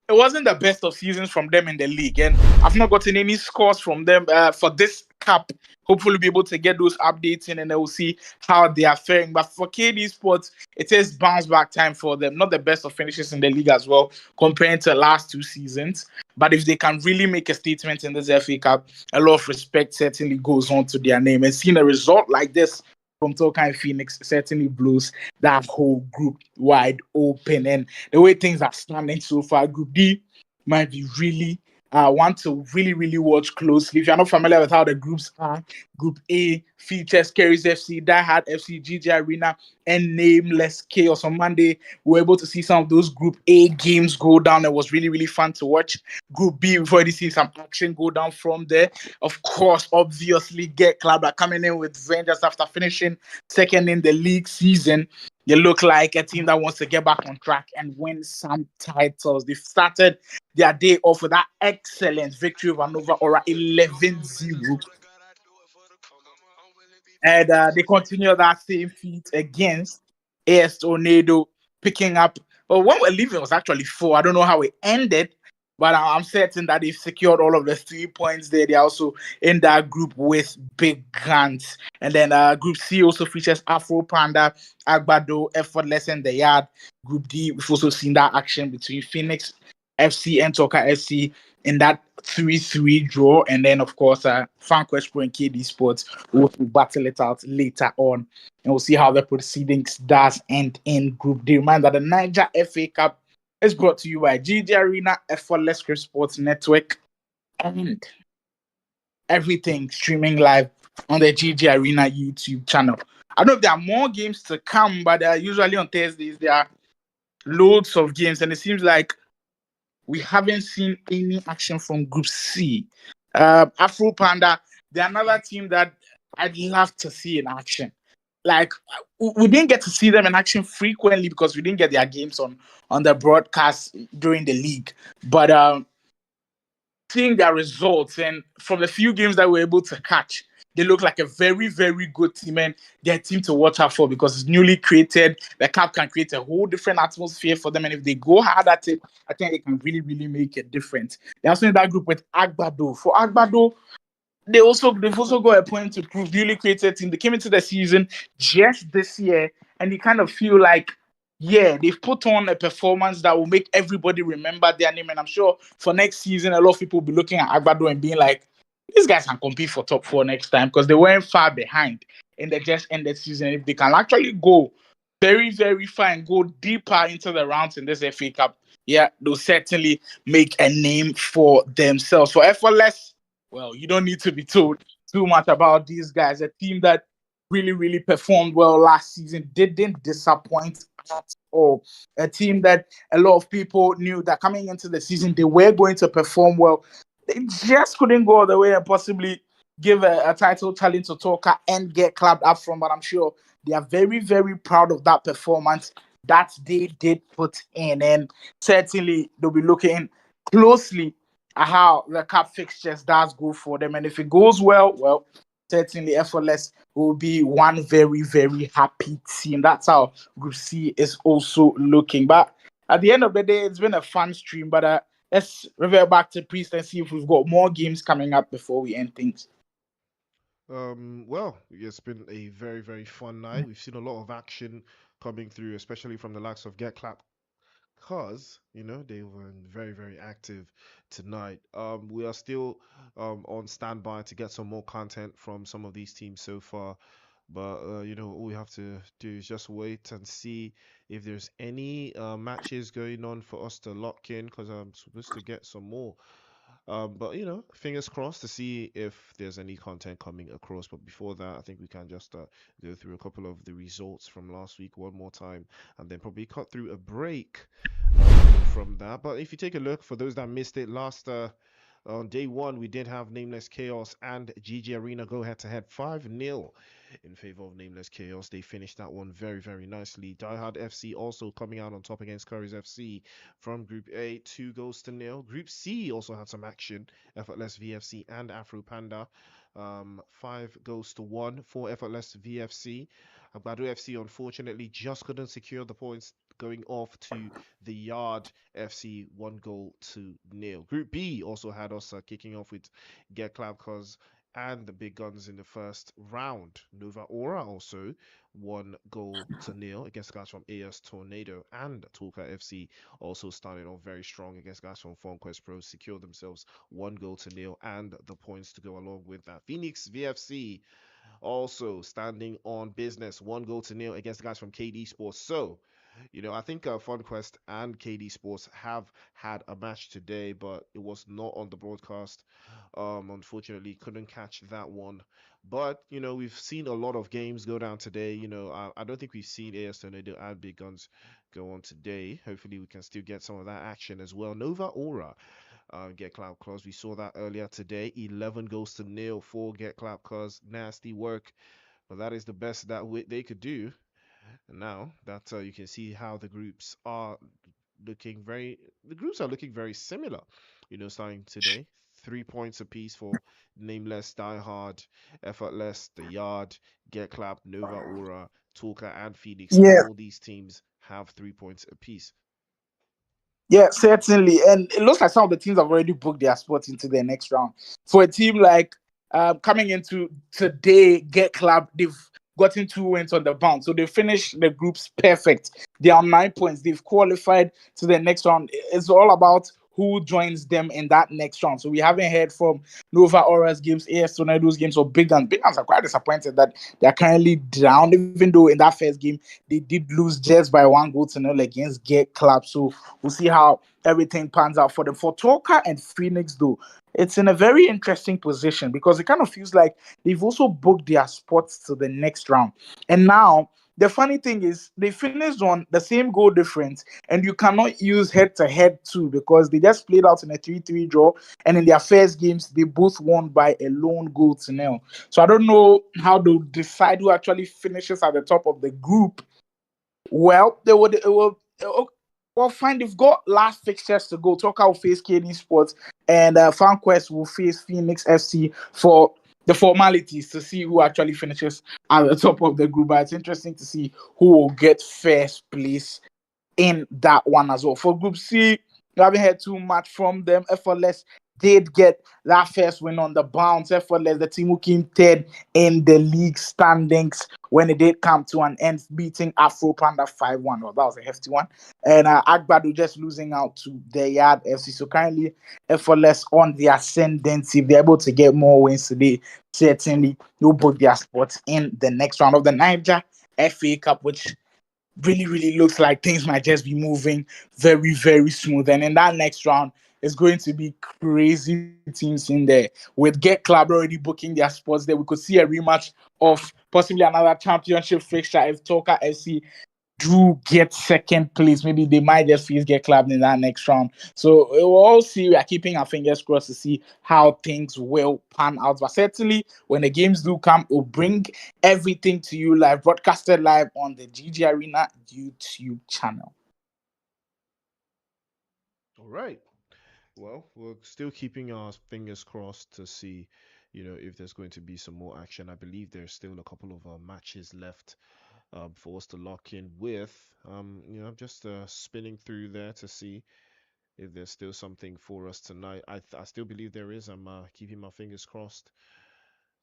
it wasn't the best of seasons from them in the league, and I've not gotten any scores from them for this cup. Hopefully, be able to get those updates in, and we'll see how they are faring. But for KD Sports, it is bounce back time for them. Not the best of finishes in the league as well, compared to the last 2 seasons. But if they can really make a statement in this FA Cup, a lot of respect certainly goes on to their name. And seeing a result like this from Toka and Phoenix certainly blows that whole group wide open. And the way things are standing so far, Group D might be really want to really, really watch closely. If you're not familiar with how the groups are, Group A features Kerry's FC, Die Hard FC, GG Arena, and Nameless Chaos. On Monday, we were able to see some of those Group A games go down. It was really, really fun to watch. Group B, we've already seen some action go down from there. Of course, obviously, Get Club are coming in with vengeance after finishing second in the league season. They look like a team that wants to get back on track and win some titles. They've started their day off with that excellent victory over Nova Ora 11-0. And they continue that same feat against AS Tornado, picking up. Well, when we're leaving, it was actually 4. I don't know how it ended, but I'm certain that they've secured all of the 3 points there. They're also in that group with big guns. And then Group C also features Afro Panda, Agbado, Effortless, and The Yard. Group D, we've also seen that action between Phoenix FC and Toka SC in that 3-3 draw. And then, of course, FanQuest Pro and KD Sports will battle it out later on. And we'll see how the proceedings does end in Group D. Reminder that the Niger FA Cup is brought to you by GG Arena, Effortless Script Sports Network, and everything streaming live on the GG Arena YouTube channel. I don't know if there are more games to come, but usually on Thursdays there are loads of games, and it seems like we haven't seen any action from Group C. Afro Panda, they're another team that I'd love to see in action. Like, we didn't get to see them in action frequently because we didn't get their games on the broadcast during the league. But seeing their results and from the few games that we were able to catch, they look like a very, very good team, and they're a team to watch out for because it's newly created. The cap can create a whole different atmosphere for them, and if they go hard at it, I think it can really, really make a difference. They're also in that group with Agbado. For Agbado, they've also got a point to prove. Newly created team. They came into the season just this year, and you kind of feel like, yeah, they've put on a performance that will make everybody remember their name. And I'm sure for next season, a lot of people will be looking at Agbado and being like, these guys can compete for top 4 next time because they weren't far behind in the just ended season. If they can actually go very, very far and go deeper into the rounds in this FA Cup, yeah, they'll certainly make a name for themselves. For Effortless, well, you don't need to be told too much about these guys. A team that really, really performed well last season, didn't disappoint at all. A team that a lot of people knew that coming into the season, they were going to perform well. They just couldn't go all the way and possibly give a title challenge to Talker and get clapped up from. But I'm sure they are very, very proud of that performance that they did put in. And certainly they'll be looking closely at how the cup fixtures does go for them. And if it goes well, certainly Effortless will be one very, very happy team. That's how Group C is also looking. But at the end of the day, it's been a fun stream. But let's revert back to Priest and see if we've got more games coming up before we end things. Well, it's been a very, very fun night. We've seen a lot of action coming through, especially from the likes of Get Clap, because they were very, very active tonight. We are still on standby to get some more content from some of these teams so far, but all we have to do is just wait and see if there's any matches going on for us to lock in, because I'm supposed to get some more. But fingers crossed to see if there's any content coming across. But before that, I think we can just go through a couple of the results from last week one more time, and then probably cut through a break from that. But if you take a look, for those that missed it, on day one, we did have Nameless Chaos and GG Arena go head to head 5-0 in favor of Nameless Chaos. They finished that one very, very nicely. Die Hard FC also coming out on top against Curry's FC from Group A, 2-0. Group C also had some action. Effortless VFC and Afro Panda, 5-1 for Effortless VFC. Agbado FC unfortunately just couldn't secure the points, going off to the Yard FC 1-0. Group B also had us kicking off with Get Clap Cuz and the big guns in the first round. Nova Aura also 1-0 against guys from AS Tornado, and Talker FC also started off very strong against guys from FunQuest Pro, secured themselves 1-0 and the points to go along with that. Phoenix VFC also standing on business, 1-0 against the guys from KD Sports. So I think FunQuest and KD Sports have had a match today, but it was not on the broadcast. Unfortunately, couldn't catch that one. But, we've seen a lot of games go down today. I don't think we've seen AS Tornado and Big Guns go on today. Hopefully, we can still get some of that action as well. Nova Aura, Get Clap Cuz. We saw that earlier today. 11-0 for Get Clap Cuz. Nasty work. But that is the best that they could do. And now that you can see how the groups are looking very similar. Starting today, 3 points apiece for Nameless, Die Hard, Effortless, The Yard, Get Clap, Nova Aura, Talker, and Phoenix. Yeah. All these teams have 3 points apiece. Yeah, certainly. And it looks like some of the teams have already booked their spots into the next round. For a team like coming into today, Get Clap, they've gotten 2 wins on the bounce. So they finished the groups perfect. They are 9 points. They've qualified to the next round. It's all about who joins them in that next round. So we haven't heard from Nova Aura's games, AS Tornado's games, or Big Guns. Big Guns are quite disappointed that they're currently down, even though in that first game they did lose just by 1-0 against Get Clap. So we'll see how everything pans out for them. For Talker and Phoenix, though, it's in a very interesting position because it kind of feels like they've also booked their spots to the next round. And now, the funny thing is, they finished on the same goal difference, and you cannot use head-to-head too because they just played out in a 3-3 draw, and in their first games, they both won by a lone 0-0. So I don't know how they'll decide who actually finishes at the top of the group. Well, fine. They've got last fixtures to go. Talker will face KD Sports, and FunQuest will face Phoenix FC for the formalities to see who actually finishes at the top of the group. But it's interesting to see who will get first place in that one as well. For Group C, we haven't heard too much from them. Effortless did get that first win on the bounce. Effortless, the team who came third in the league standings when it did come to an end, beating Afro Panda 5-1. Well, that was a hefty one. And Agbado just losing out to the Yard FC. So currently, Effortless on the ascendancy. If they're able to get more wins today, certainly will book their spots in the next round of the Niger FA Cup, which really looks like things might just be moving very smooth. And in that next round, it's going to be crazy teams in there. With Get Club already booking their spots there, we could see a rematch of possibly another championship fixture if Toka FC do get second place. Maybe they might just face Get Club in that next round. So we'll all see. We are keeping our fingers crossed to see how things will pan out. But certainly, when the games do come, we'll bring everything to you live, broadcasted live on the GG Arena YouTube channel. All right. Well, we're still keeping our fingers crossed to see, if there's going to be some more action. I believe there's still a couple of matches left for us to lock in with. I'm just spinning through there to see if there's still something for us tonight. I still believe there is. I'm keeping my fingers crossed.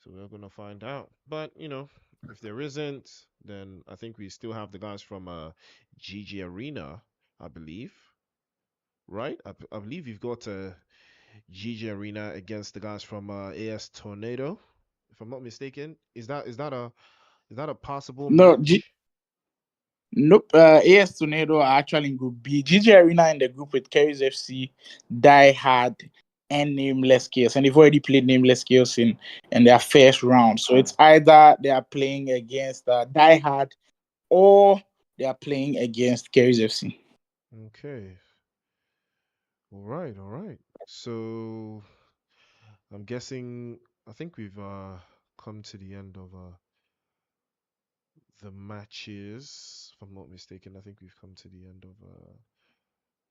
So we're going to find out. But, if there isn't, then I think we still have the guys from GG Arena, I believe. Right? I believe you've got GG Arena against the guys from AS Tornado, if I'm not mistaken. Is that a possible match? Nope. AS Tornado are actually in Group B. GG Arena in the group with Kerry's FC, Die Hard, and Nameless Chaos. And they've already played Nameless Chaos in their first round. So it's either they are playing against Die Hard or they are playing against Kerry's FC. Okay. All right. So I'm guessing, I think we've come to the end of the matches. If I'm not mistaken, I think we've come to the end of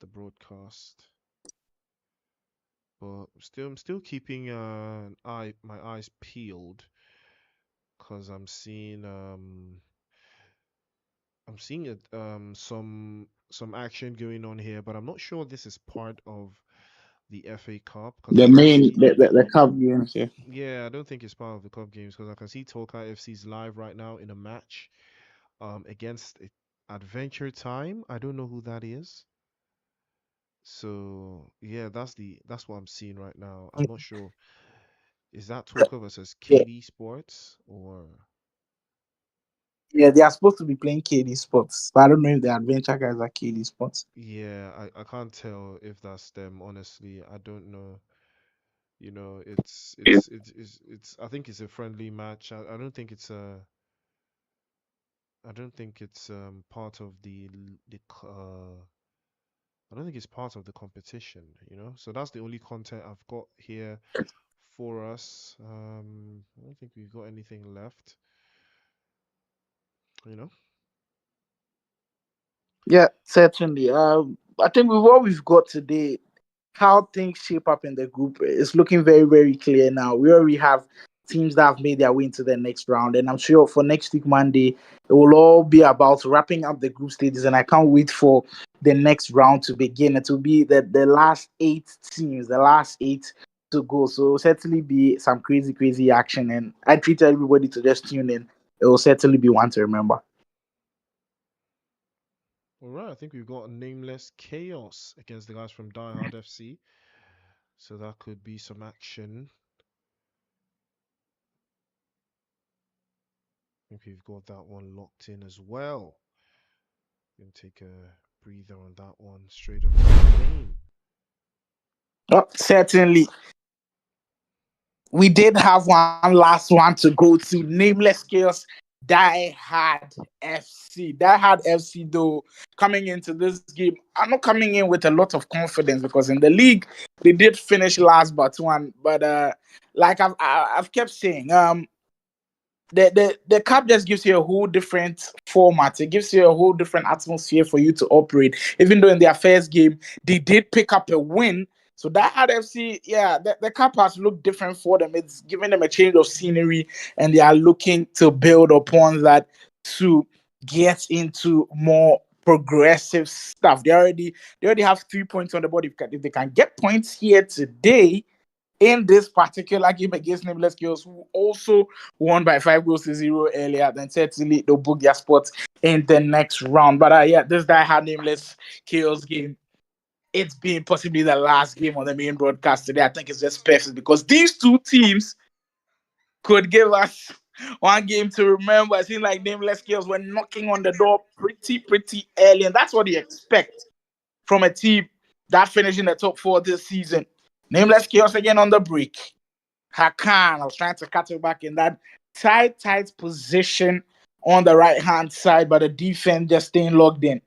the broadcast. But I'm still keeping my eyes peeled, because I'm seeing some action going on here, but I'm not sure this is part of the FA Cup. The cup games. Yeah, I don't think it's part of the cup games, because I can see Toka FC's live right now in a match against Adventure Time. I don't know who that is. So yeah, that's what I'm seeing right now. I'm not sure. Is that Toka versus KD Sports or? Yeah, they are supposed to be playing KD Sports, but I don't know if the Adventure guys are KD Sports. Yeah, I can't tell if that's them, honestly. I don't know. It's I think it's a friendly match. I don't think it's part of I don't think it's part of the competition, So that's the only content I've got here for us. I don't think we've got anything left. Yeah, certainly. I think with what we've got today, how things shape up in the group is looking very clear now. We already have teams that have made their way into the next round, and I'm sure for next week Monday it will all be about wrapping up the group stages. And I can't wait for the next round to begin. It will be the last 8 teams, the last 8 to go. So it will certainly be some crazy action, and I treat everybody to just tune in. It will certainly be one to remember. All right, I think we've got a Nameless Chaos against the guys from Die Hard FC. So that could be some action. I think we've got that one locked in as well. Gonna take a breather on that one. Straight up to the main. Oh, certainly. We did have one last one to go to. Nameless Chaos, Die Hard FC. Die Hard FC, though, coming into this game, I'm not coming in with a lot of confidence, because in the league they did finish last but one. But like I've kept saying, the cup just gives you a whole different format. It gives you a whole different atmosphere for you to operate. Even though in their first game they did pick up a win, So Die Hard FC, yeah, the cup has looked different for them. It's giving them a change of scenery, and they are looking to build upon that to get into more progressive stuff. They already have 3 points on the board. If they can get points here today in this particular game against Nameless Chaos, who also won by 5-0 earlier, then certainly they'll book their spots in the next round. But yeah, this Die Hard Nameless Chaos game, it's been possibly the last game on the main broadcast today. I think it's just perfect because these two teams could give us one game to remember. It seems like Nameless Chaos were knocking on the door pretty early, and that's what you expect from a team that finished in the top 4 this season. Nameless Chaos again on the break. Hakan, I was trying to cut it back in that tight position on the right-hand side, but the defense just staying logged in.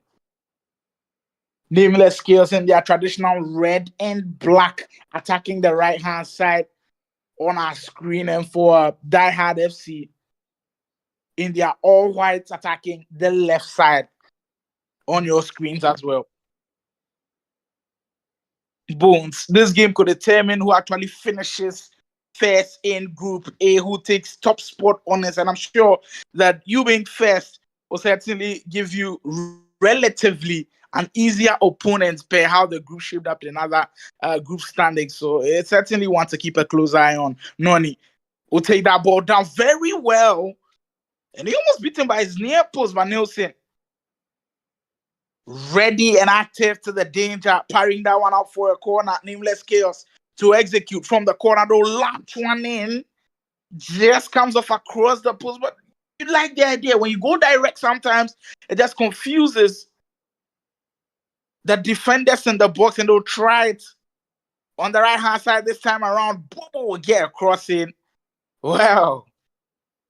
Nameless Chaos in their traditional red and black attacking the right-hand side on our screen, and for Die Hard FC in their all-whites attacking the left side on your screens as well. Bones. This game could determine who actually finishes first in Group A, who takes top spot on it. And I'm sure that you being first will certainly give you relatively an easier opponent per how the group shaped up in other group standings. So it's certainly one to keep a close eye on. Noni will take that ball down very well. And he almost beaten by his near post by Nielsen. Ready and active to the danger, parrying that one out for a corner. Nameless Chaos to execute from the corner. Though launch one in, just comes off across the post. But you like the idea. When you go direct, sometimes it just confuses the defenders in the box, and they'll try it on the right hand side this time around. Bobo will get a crossing. Well,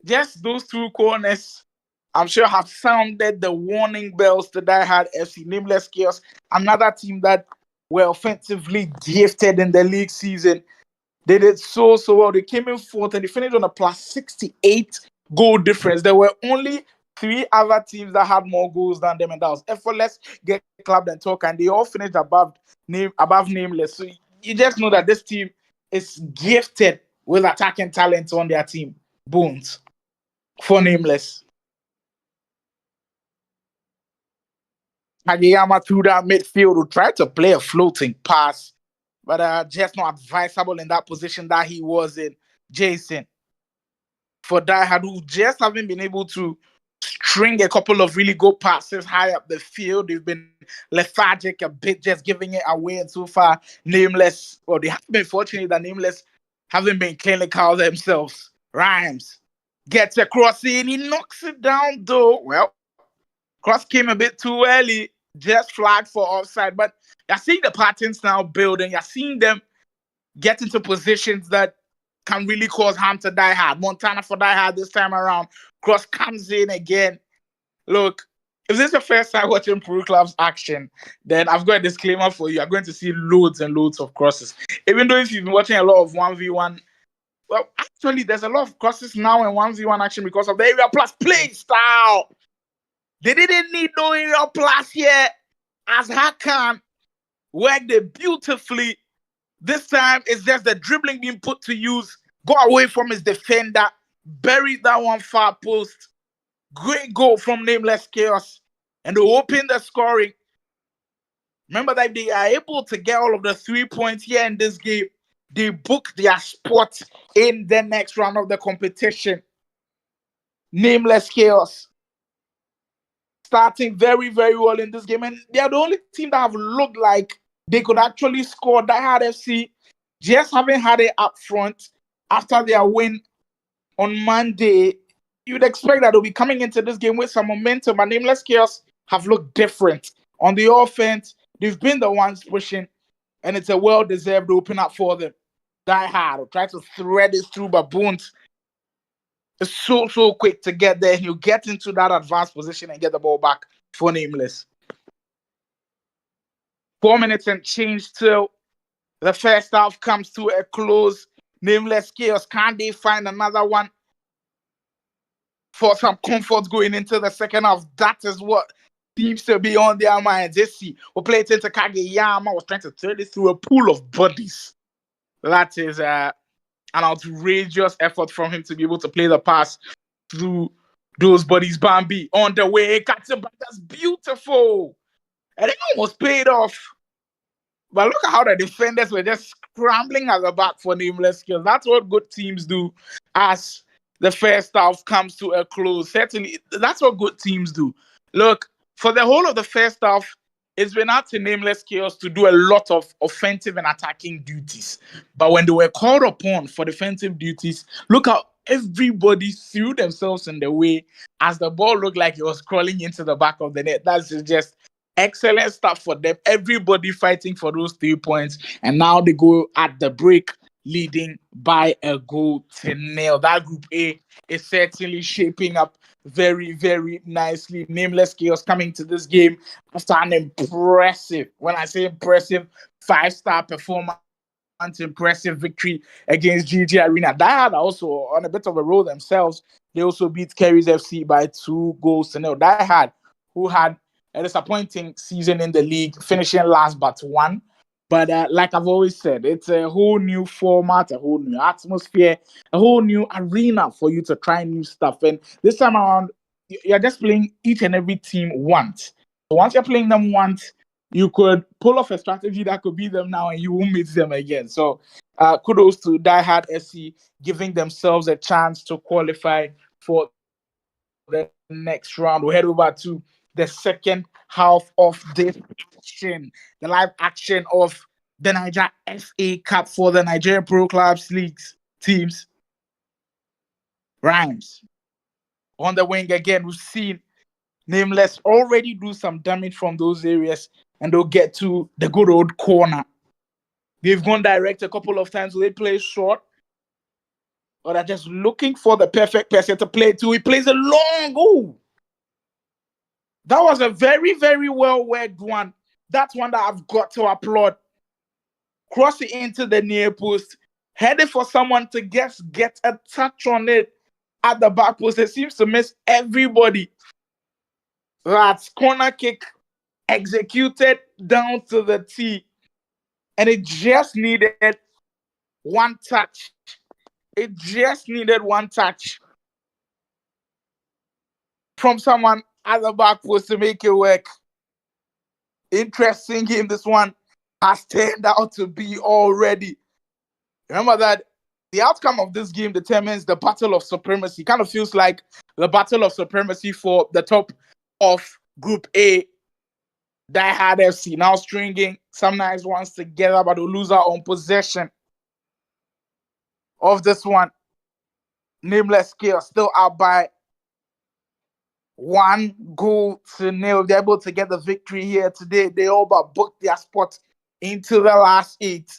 just those two corners, I'm sure, have sounded the warning bells to Die Hard FC. Nameless Chaos, another team that were offensively gifted in the league season. They did so well. They came in fourth and they finished on a plus 68 goal difference. There were only 3 other teams that had more goals than them, and that was Effortless, Get Clubbed, and Talk, and they all finished above Nameless. So you just know that this team is gifted with attacking talent on their team. Bones for Nameless. Hagiyama through that midfield who tried to play a floating pass, but just not advisable in that position that he was in. Jason for Die Hard, who just haven't been able to string a couple of really good passes high up the field. They've been lethargic a bit, just giving it away, and so far Nameless, well, they have been fortunate that Nameless haven't been clinical themselves. Rhymes gets a cross in, he knocks it down though. Well, cross came a bit too early, just flagged for offside. But you're seeing the patterns now building. You're seeing them get into positions that can really cause harm to Die Hard. Montana for Die Hard this time around. Cross comes in again. Look, if this is the first time watching Pro Clubs action, then I've got a disclaimer for you. You're going to see loads and loads of crosses. Even though if you've been watching a lot of 1v1, well, actually, there's a lot of crosses now in 1v1 action because of the area plus play style. They didn't need no area plus here, as Hakan worked it beautifully. This time, it's just the dribbling being put to use. Go away from his defender. Buried that one far post. Great goal from Nameless Chaos. And they open the scoring. Remember that they are able to get all of the 3 points here in this game. They book their spot in the next round of the competition. Nameless Chaos starting very well in this game, and they are the only team that have looked like they could actually score. Die Hard FC just haven't had it up front after their win on Monday. You'd expect that they'll be coming into this game with some momentum, but Nameless Chaos have looked different. On the offense, they've been the ones pushing, and it's a well-deserved open up for them. Die Hard will try to thread it through, but Bones is so quick to get there, and you get into that advanced position and get the ball back for Nameless. 4 minutes and change till the first half comes to a close. Nameless Chaos, can they find another one for some comfort going into the second half? That is what seems to be on their minds. Let's see. We play it into Kageyama, was trying to turn it through a pool of bodies. That is an outrageous effort from him to be able to play the pass through those bodies. Bambi on the way. That's beautiful. And it almost paid off. But look at how the defenders were just scrambling at the back for Nameless Skills. That's what good teams do as the first half comes to a close. Certainly, that's what good teams do. Look, for the whole of the first half, it's been up to Nameless Chaos to do a lot of offensive and attacking duties. But when they were called upon for defensive duties, look how everybody threw themselves in the way as the ball looked like it was crawling into the back of the net. That's just excellent stuff for them. Everybody fighting for those 3 points. And now they go at the break leading by a goal to nil. That Group A is certainly shaping up very, very nicely. Nameless Chaos coming to this game after an impressive, when I say impressive, 5-star performance, impressive victory against GG Arena. That also on a bit of a roll themselves. They also beat Kerry's FC by 2 goals to nil. That who had a disappointing season in the league, finishing last but 1. But like I've always said, it's a whole new format, a whole new atmosphere, a whole new arena for you to try new stuff. And this time around, you're just playing each and every team once. So once you're playing them once, you could pull off a strategy that could beat them now and you won't meet them again. So kudos to Die Hard SC giving themselves a chance to qualify for the next round. We'll head over to the second half of this action, the live action of the Niger FA Cup for the Nigerian Pro Clubs Leagues teams. Rhymes on the wing again. We've seen Nameless already do some damage from those areas, and they'll get to the good old corner. They've gone direct a couple of times. They play short, or they're just looking for the perfect person to play to. He plays a long. Ooh. That was a very, very well worked one. That's one that I've got to applaud. Cross it into the near post, headed for someone to get a touch on it at the back post. It seems to miss everybody. That's corner kick executed down to the tee. And it just needed one touch. It just needed one touch from someone at the back post to make it work. Interesting game this one has turned out to be already. Remember that the outcome of this game determines the battle of supremacy. Kind of feels like the battle of supremacy for the top of Group A. Die Hard FC now stringing some nice ones together, but will lose out on possession of this one. Nameless Chaos still out by 1 goal to nil. They're able to get the victory here today. They all but booked their spot into the last 8.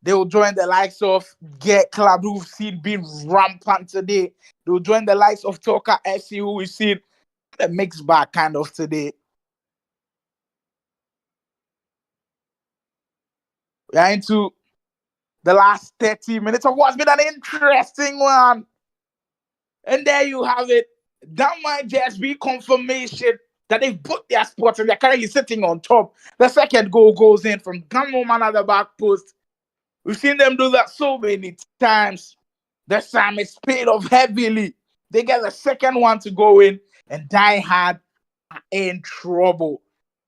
They will join the likes of Get Club, who we've seen being rampant today. They will join the likes of Toka FC, who we've seen a mixed bag kind of today. We are into the last 30 minutes of what's been an interesting one. And there you have it. That might just be confirmation that they've booked their spots and they're currently sitting on top. The second goal goes in from Gunwoman at the back post. We've seen them do that so many times. This time it's paid off heavily. They get the second one to go in, and Die Hard are in trouble.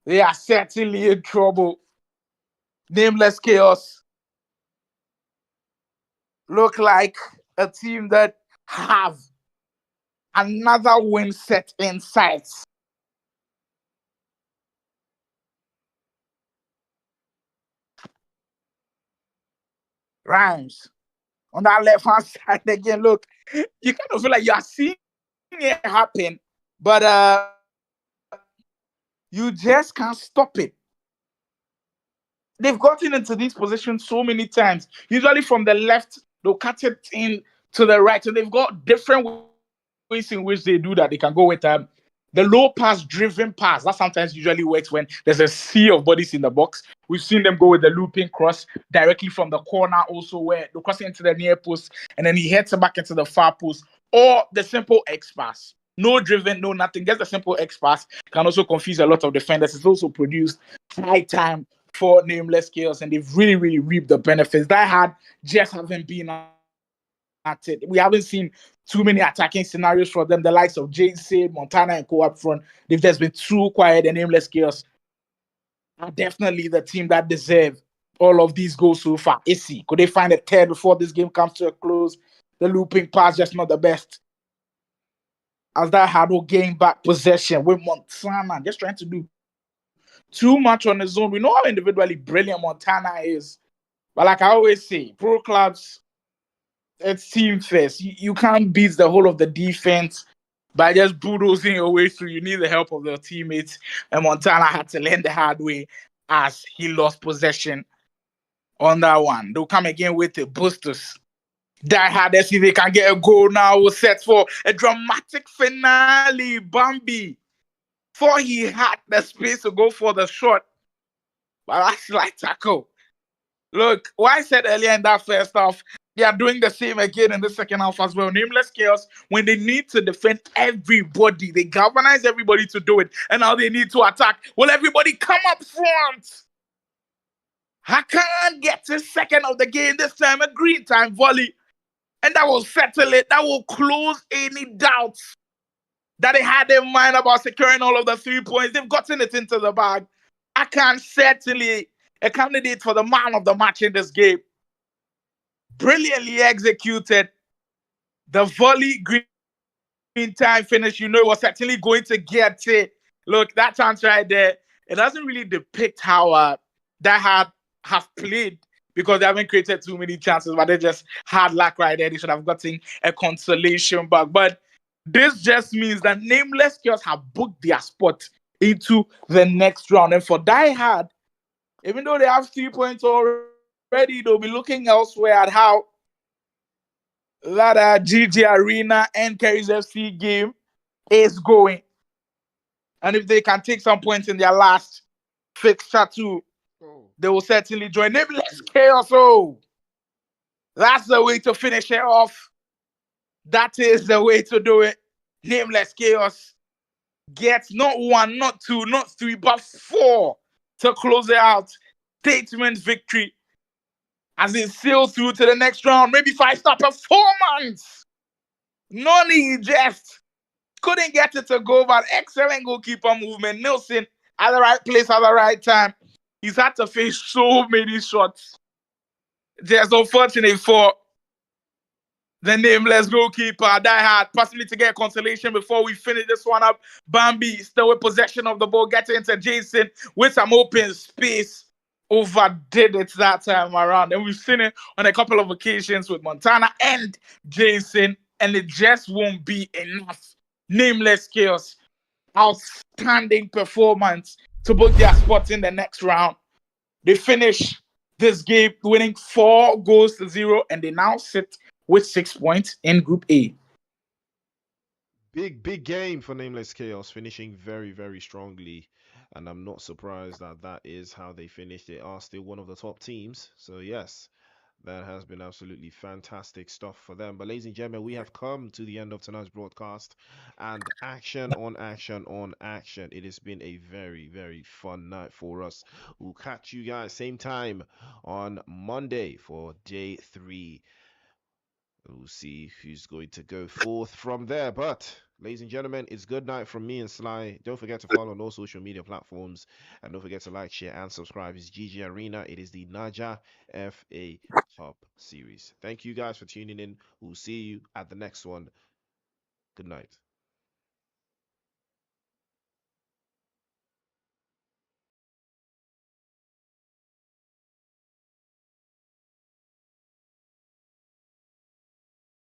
They are certainly in trouble. Nameless Chaos look like a team that have another win set in sight. Rhymes on that left-hand side again. Look, you kind of feel like you are seeing it happen, but you just can't stop it. They've gotten into these positions so many times. Usually from the left, they'll cut it in to the right. So they've got different ways in which they do that. They can go with the low pass, driven pass. That sometimes usually works when there's a sea of bodies in the box. We've seen them go with the looping cross directly from the corner also, where they cross into the near post and then he heads it back into the far post, or the simple X pass. No driven, no nothing. Just a simple X pass can also confuse a lot of defenders. It's also produced high time for Nameless Chaos, and they've really, really reaped the benefits. Die Hard just haven't been at it. We haven't seen too many attacking scenarios for them. The likes of Jason, Montana, and Co up front, they've just been too quiet. And Nameless Chaos are definitely the team that deserve all of these goals so far. Issy, could they find a third before this game comes to a close? The looping pass just not the best. As that had will gain back possession with Montana, just trying to do too much on his own. We know how individually brilliant Montana is, but like I always say, pro clubs, it's team first. You can't beat the whole of the defense by just bulldozing your way through. You need the help of their teammates, and Montana had to learn the hard way as he lost possession on that one. They'll come again with the boosters. Die Hard, let's see if they can get a goal now. We're set for a dramatic finale. Bambi, before he had the space to go for the shot, but that's like tackle. Look, what I said earlier in that first half, they are doing the same again in the second half as well. Nameless Chaos, when they need to defend everybody, they galvanize everybody to do it. And now they need to attack. Will everybody come up front? Hakan gets his second of the game this time, a green time volley. And that will settle it. That will close any doubts that they had in mind about securing all of the 3 points. They've gotten it into the bag. Hakan certainly a candidate for the man of the match in this game. Brilliantly executed. The volley green time finish, you know, it was certainly going to get it. Look, that chance right there, it doesn't really depict how that have played, because they haven't created too many chances, but they just had luck right there. They should have gotten a consolation back. But this just means that Nameless Chaos have booked their spot into the next round. And for Die Hard, even though they have 3 points already, they'll be looking elsewhere at how that GG Arena and Carries FC game is going. And if they can take some points in their last fixture too, they will certainly join. Nameless Chaos. Oh, that's the way to finish it off. That is the way to do it. Nameless Chaos gets not 1, not 2, not 3, but 4 to close it out. Statement victory as they sail through to the next round. Maybe 5-star performance. Noni just couldn't get it to go, but excellent goalkeeper movement. Nilsson at the right place at the right time. He's had to face so many shots. Just unfortunate for the nameless goalkeeper. Die Hard, possibly to get consolation before we finish this one up. Bambi still with possession of the ball, getting into Jason with some open space. Overdid it that time around. And we've seen it on a couple of occasions with Montana and Jason, and it just won't be enough. Nameless Chaos, outstanding performance to book their spots in the next round. They finish this game winning 4-0, and they now sit with 6 points in Group A. Big game for Nameless Chaos, finishing very, very strongly. And I'm not surprised that that is how they finished. They are still one of the top teams. So, yes, that has been absolutely fantastic stuff for them. But ladies and gentlemen, we have come to the end of tonight's broadcast, and action on action on action. It has been a very, very fun night for us. We'll catch you guys same time on Monday for day 3. We'll see who's going to go forth from there. But ladies and gentlemen, it's good night from me and Sly. Don't forget to follow on all social media platforms, and don't forget to like, share, and subscribe. It's GG Arena. It is the Naija FA Cup series. Thank you guys for tuning in. We'll see you at the next one. Good night.